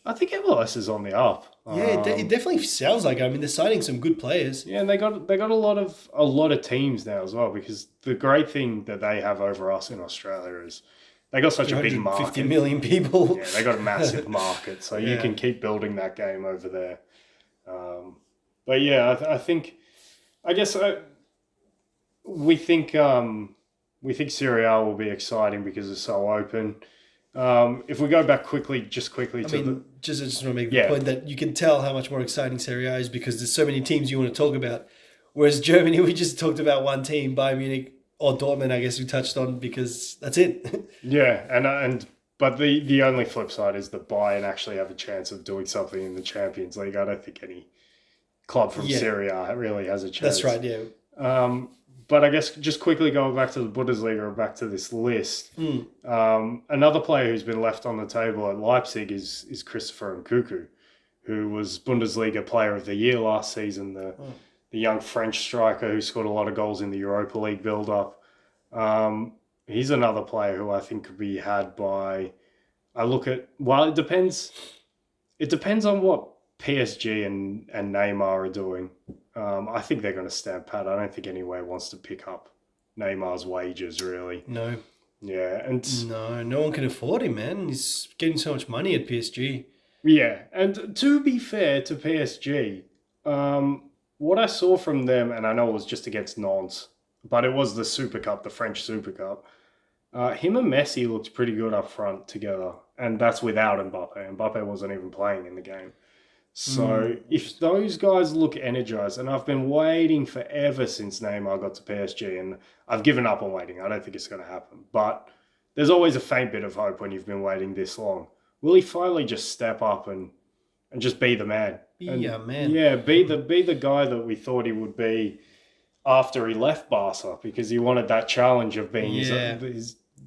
I think MLS is on the up. Yeah, it definitely sounds like it. I mean, they're signing some good players. Yeah, and they got a lot of teams now as well, because the great thing that they have over us in Australia is they got such a big 150 market. million people. Yeah, they got a massive market, so you Yeah. can keep building that game over there. But yeah, I think, I guess we think Serie A will be exciting because it's so open. If we go back quickly I to mean, just want to make Yeah. the point that you can tell how much more exciting Serie A is because there's so many teams you want to talk about. Whereas Germany, we just talked about one team, Bayern Munich or Dortmund, I guess we touched on because that's it. yeah, but the only flip side is that Bayern actually have a chance of doing something in the Champions League. I don't think any club from Yeah. Serie A really has a chance. That's right, yeah. But I guess just quickly going back to the Bundesliga or back to this list, another player who's been left on the table at Leipzig is Christopher Nkunku, who was Bundesliga Player of the Year last season, the young French striker who scored a lot of goals in the Europa League build-up. He's another player who I think could be had by... it depends. It depends on what PSG and Neymar are doing. I think they're going to stand pat. I don't think anyone wants to pick up Neymar's wages, really. No. Yeah, and No one can afford him, man. He's getting so much money at PSG. yeah, and to be fair to PSG, what I saw from them, and I know it was just against Nantes, but it was the Super Cup, the French Super Cup. Him and Messi looked pretty good up front together, and that's without Mbappe. Mbappe wasn't even playing in the game. So if those guys look energized, and I've been waiting forever since Neymar got to PSG, and I've given up on waiting. I don't think it's going to happen. But there's always a faint bit of hope when you've been waiting this long. Will he finally just step up and just be the man? Man. Yeah, be the guy that we thought he would be after he left Barca, because he wanted that challenge of being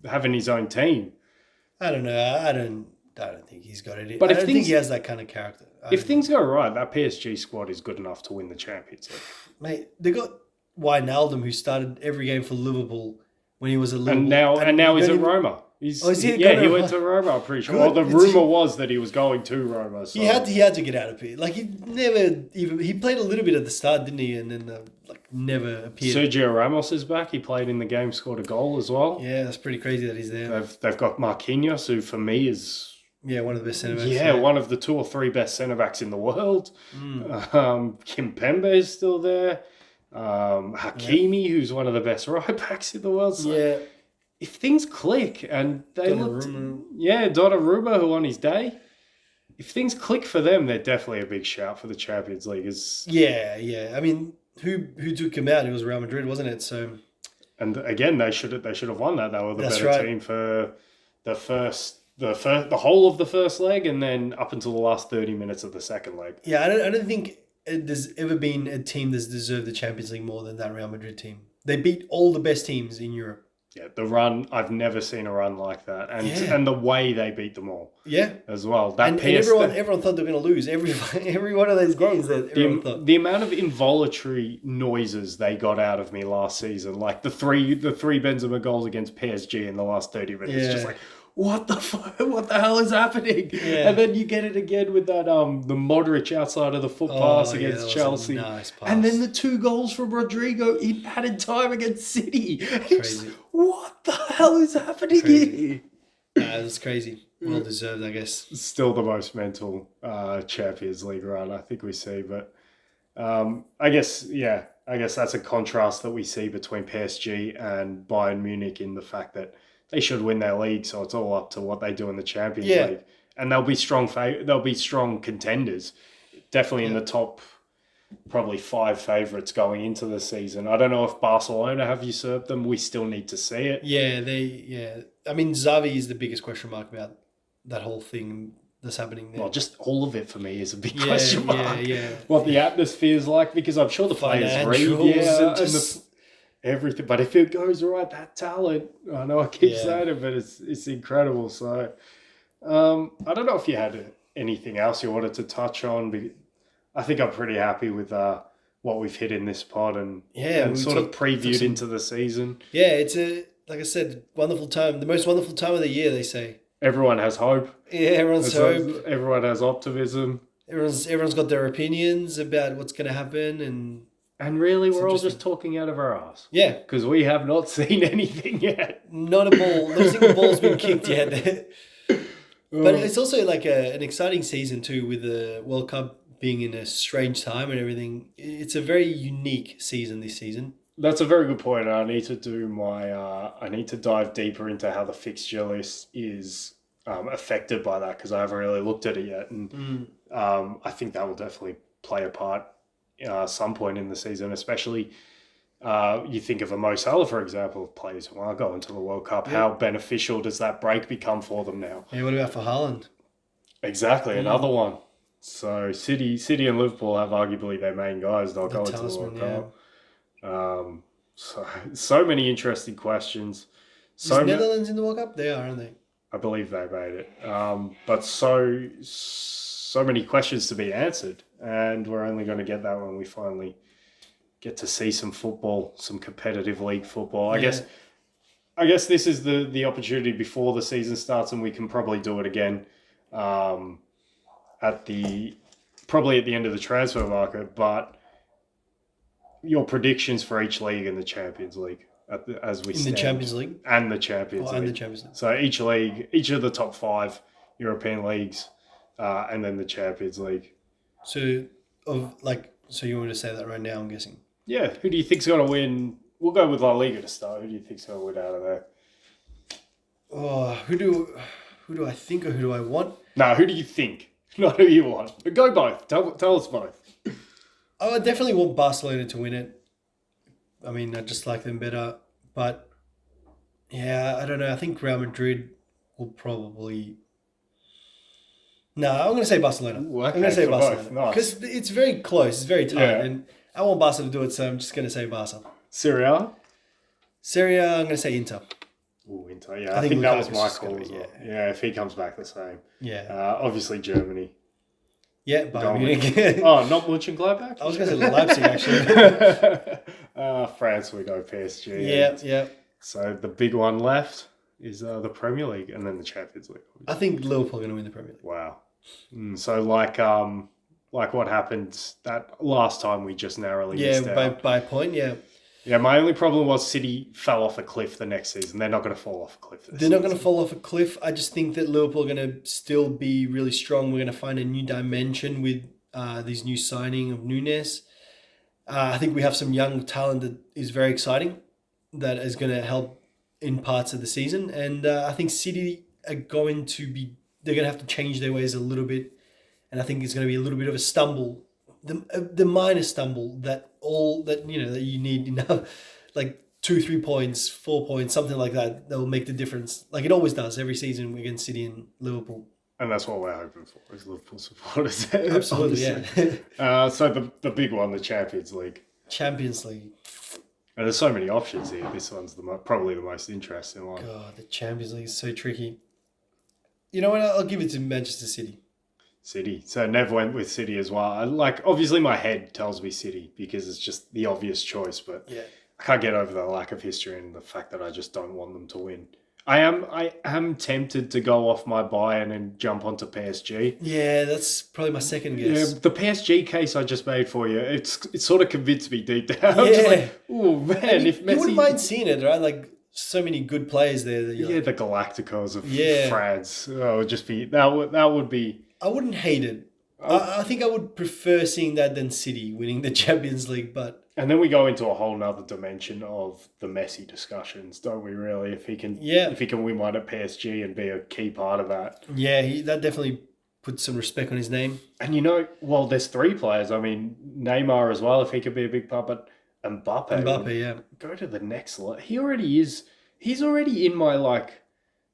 having his own team. I don't know. I don't think he's got it. But I don't think he has that kind of character. If things go right, that PSG squad is good enough to win the Champions League. Mate, they got Wijnaldum, who started every game for Liverpool when he was a Liverpool. And now he's at Roma. He went to Roma, I'm pretty sure. Well, the rumour was that he was going to Roma. So. He had to get out of here. Like, he played a little bit at the start, didn't he? And then, never appeared. Sergio Ramos is back. He played in the game, scored a goal as well. Yeah, that's pretty crazy that he's there. They've got Marquinhos, who for me is... Yeah, one of the best centre-backs. Yeah, one of the 2 or 3 best centre-backs in the world. Kimpembe is still there. Hakimi, who's one of the best right-backs in the world. So if things click and they Donnarumma, who on his day, if things click for them, they're definitely a big shout for the Champions League. Yeah. I mean, who took him out? It was Real Madrid, wasn't it? So, and again, they should have won that. They were the better team for the whole of the first leg, and then up until the last 30 minutes of the second leg. Yeah, I don't think there's ever been a team that's deserved the Champions League more than that Real Madrid team. They beat all the best teams in Europe. Yeah, the run, I've never seen a run like that. And the way they beat them all. Yeah. As well. And everyone thought they were going to lose every one of those games. The amount of involuntary noises they got out of me last season, like the three Benzema goals against PSG in the last 30 minutes, just like, what the fuck? What the hell is happening? Yeah. And then you get it again with that the Modric outside of the foot pass against Chelsea. Nice pass. And then the 2 goals from Rodrigo in added time against City. Crazy. What the hell is happening here? It was crazy. Well deserved, I guess. Still the most mental Champions League run I think we see. But I guess that's a contrast that we see between PSG and Bayern Munich in the fact that they should win their league, so it's all up to what they do in the Champions League. And they'll be strong contenders. Definitely in the top probably 5 favourites going into the season. I don't know if Barcelona have usurped them. We still need to see it. Yeah. I mean, Xavi is the biggest question mark about that whole thing that's happening there. Well, just all of it for me is a big question mark. Yeah. What the atmosphere is like, because I'm sure the players read everything, but if it goes right, that talent, I know I keep saying it, but it's incredible. So I don't know if you had anything else you wanted to touch on, but I think I'm pretty happy with what we've hit in this pod and sort of previewed into the season. Yeah, it's like I said, wonderful time, the most wonderful time of the year, they say. Everyone has hope. Yeah, everyone's hope. Everyone has optimism. Everyone's got their opinions about what's going to happen, and really, we're all just talking out of our ass. Yeah. Because we have not seen anything yet. Not a ball. No single ball's been kicked yet. But it's also like an exciting season too, with the World Cup being in a strange time and everything. It's a very unique season this season. That's a very good point. I need to do I need to dive deeper into how the fixture list is affected by that, because I haven't really looked at it yet. And I think that will definitely play a part some point in the season, especially you think of a Mo Salah, for example, players who are going to the World Cup. How beneficial does that break become for them now? Yeah, what about for Haaland? Exactly, another one. So City and Liverpool have arguably their main guys not going to the World Cup. So many interesting questions. Is Netherlands in the World Cup? They are, aren't they? I believe they made it. But so many questions to be answered, and we're only going to get that when we finally get to see some football, some competitive league football. I guess this is the opportunity before the season starts, and we can probably do it again at the end of the transfer market. But your predictions for each league in the Champions League as we stand. In the Champions League? And the Champions League. And the Champions League. So each league, each of the top 5 European leagues, and then the Champions League. So you want me to say that right now, I'm guessing? Yeah. Who do you think's going to win? We'll go with La Liga to start. Who do you think's going to win out of there? Oh, Who do I think or who do I want? No, who do you think? Not who you want. But go both. Tell us both. I definitely want Barcelona to win it. I mean, I just like them better. But, yeah, I don't know. I think Real Madrid will probably... No, I'm going to say Barcelona. Ooh, I'm going to say for Barcelona. both. Nice. Because it's very close. It's very tight. Yeah. And I want Barca to do it, so I'm just going to say Barca. Serie A? Serie A, I'm going to say Inter. Ooh, Inter. Yeah, I think that was my Lukaku's call gonna as be, well. Yeah, if he comes back the same. Yeah. Obviously, Germany. Yeah, Bayern Dominant. Munich. Oh, not Mönchengladbach? I was going to say Leipzig, actually. France, we go PSG. Yeah. So the big one left is the Premier League and then the Champions League. I think Liverpool are going to win the Premier League. Wow. So like what happened that last time we just narrowly missed out. By a point, yeah. Yeah, my only problem was City fell off a cliff the next season. They're not going to fall off a cliff this They're not season. going to fall off a cliff. I just think that Liverpool are going to still be really strong. We're going to find a new dimension with these new signing of Nunes. I think we have some young talent that is very exciting that is going to help in parts of the season. And I think City are going to be... They're going to have to change their ways a little bit. And I think it's going to be a little bit of a stumble. The minor stumble that you need, like 2-3 points, 4 points, something like that will make the difference, like it always does every season against City and Liverpool. And that's what we're hoping for as Liverpool supporters. Absolutely, yeah. So the big one, the Champions League. Champions League. And there's so many options here. This one's probably the most interesting one. God, the Champions League is so tricky. You know what? I'll give it to Manchester City. City. So Nev went with City as well. Obviously my head tells me City because it's just the obvious choice, but Yeah. I can't get over the lack of history and the fact that I just don't want them to win. I am tempted to go off my Bayern and jump onto PSG. Yeah, that's probably my second Yeah, guess. the PSG case I just made for you, it sort of convinced me deep down. I'm just like, oh man, if Messi... You wouldn't mind seeing it, right? Like so many good players there. That Yeah, the Galacticos of Yeah. France. Oh, it would just be that would be. I wouldn't hate it. I think I would prefer seeing that than City winning the Champions League, but... And then we go into a whole nother dimension of the Messi discussions, don't we? Really, if he can win one at PSG and be a key part of that. Yeah, that definitely puts some respect on his name. And there's 3 players. I mean, Neymar as well, if he could be a big part, but Mbappe, yeah. go to the next level. He already is. He's already in my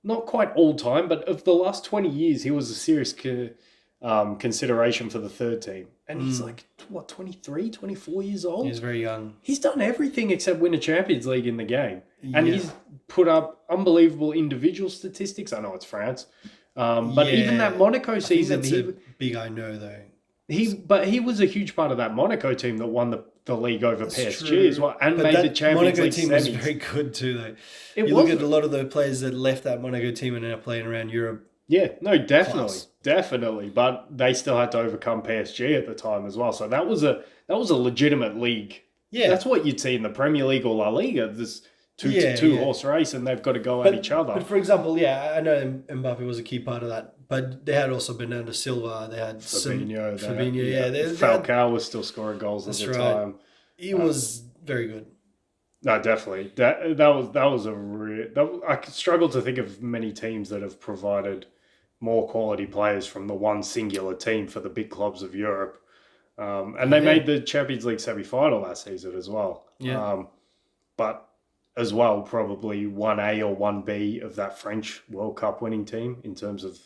not quite all time, but of the last 20 years, he was a serious consideration for the third team. And he's 23, 24 years old? He's very young. He's done everything except win a Champions League in the game. And he's put up unbelievable individual statistics. I know it's France. But even that Monaco season... That's a big I know, though. He was a huge part of that Monaco team that won the league over PSG as well and made the Champions Monaco League team semis. was very good too, though. Look at a lot of the players that left that Monaco team and are now playing around Europe. Yeah, no, definitely, Class. definitely. But they still had to overcome PSG at the time as well. So that was a legitimate league. Yeah, that's what you'd see in the Premier League or La Liga. There's two horse race, and they've got to go at each other. But for example, I know Mbappe was a key part of that. But they had also Bernardo Silva. They had Fabinho. Fabinho, was still scoring goals at the right. time. He was very good. No, definitely. That was a real... I struggle to think of many teams that have provided more quality players from the one singular team for the big clubs of Europe. And they made the Champions League semi-final last season as well. Yeah. But as well, probably 1A or 1B of that French World Cup winning team in terms of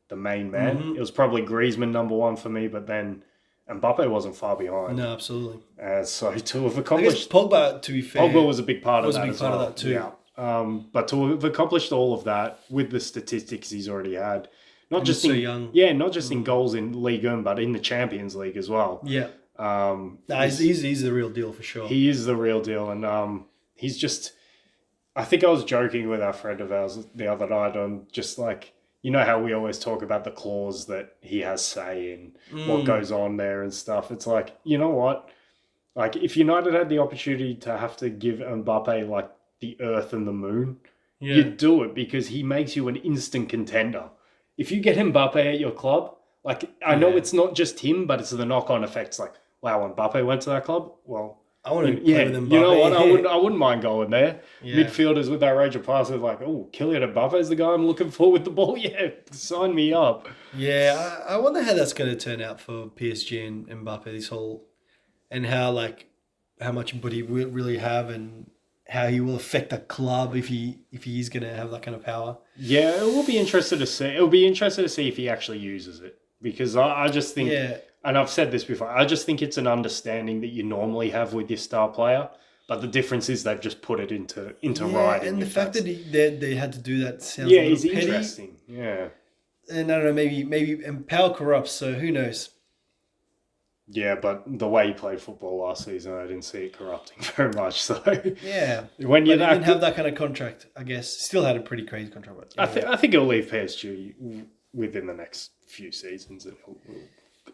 the main man. Mm-hmm. It was probably Griezmann number 1 for me, but then Mbappe wasn't far behind. No, absolutely. So to have I accomplished... guess Pogba, to be fair... Pogba was a big part of that as well. too. Yeah. But to have accomplished all of that with the statistics he's already had, not And just so in young. not just in goals in Ligue 1, but in the Champions League as well. Yeah. He's the real deal for sure. He is the real deal, and he's just... I think I was joking with our friend of ours the other night on just how we always talk about the clause that he has say in what goes on there and stuff. It's like, you know what? If United had the opportunity to have to give Mbappe the earth and the moon, you'd do it because he makes you an instant contender. If you get Mbappe at your club, I know it's not just him, but it's the knock-on effects. Wow, Mbappe went to that club. Well, I want to And, play with Mbappe. you know what? I wouldn't mind going there. Yeah. Midfielders with that range of passes, like, oh, Kylian Mbappe is the guy I'm looking for with the ball. Yeah, sign me up. Yeah, I wonder how that's going to turn out for PSG and Mbappe. This whole and how much input he will really have, and how he will affect the club if he is going to have that kind of power. Yeah, it will be interesting to see. It'll be interesting to see if he actually uses it, because I just think, and I've said this before, I just think it's an understanding that you normally have with your star player, but the difference is they've just put it into writing. And the fact that they had to do that sounds yeah, a little it's petty. interesting. Yeah. And I don't know, maybe and power corrupts, so who knows? Yeah, but the way he played football last season, I didn't see it corrupting very much. So Yeah, when but you he didn't have that kind of contract, I guess. Still had a pretty crazy contract. But I think he'll leave PSG within the next few seasons. And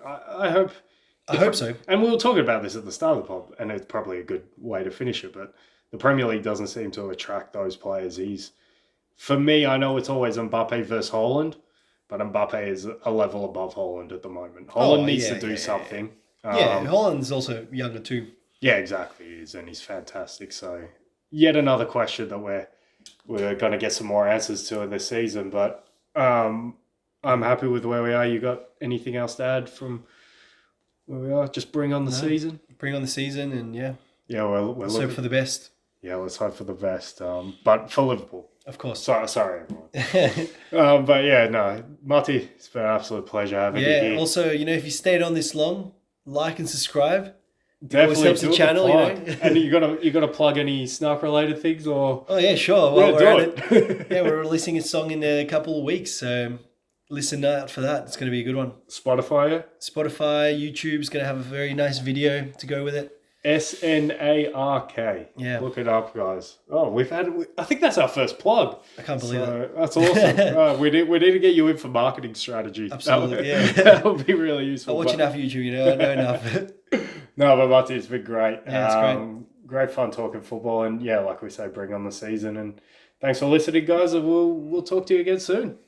I hope. I hope so. And we were talking about this at the start of the pod, and it's probably a good way to finish it. But the Premier League doesn't seem to attract those players. For me, I know it's always Mbappe versus Haaland, but Mbappe is a level above Haaland at the moment. Haaland needs to do something. Yeah, Haaland's also younger too. Yeah, exactly. He is, and he's fantastic. So, yet another question that we're going to get some more answers to in this season. But I'm happy with where we are. You got anything else to add from where we are? Just bring on the season. Bring on the season, and yeah, we're let's hope for the best. Yeah, let's hope for the best. But for Liverpool, of course. Sorry, everyone. But yeah, no, Maty, it's been an absolute pleasure having you here. Yeah. Also, if you stayed on this long, like and subscribe. Definitely helps the channel, And you gotta plug any Snark related things, or oh yeah, sure. Well, we're at it. Yeah, we're releasing a song in a couple of weeks, so listen out for that. It's going to be a good one. Spotify, YouTube's going to have a very nice video to go with it. SNARK. Yeah, look it up, guys. Oh, I think that's our first plug. I can't believe that. That's awesome. We need to get you in for marketing strategy. Absolutely, that would be really useful. I watch enough YouTube, I know enough. No, but Maty, it's been great. Yeah, it's great. Great fun talking football, and yeah, like we say, bring on the season. And thanks for listening, guys. And we'll talk to you again soon.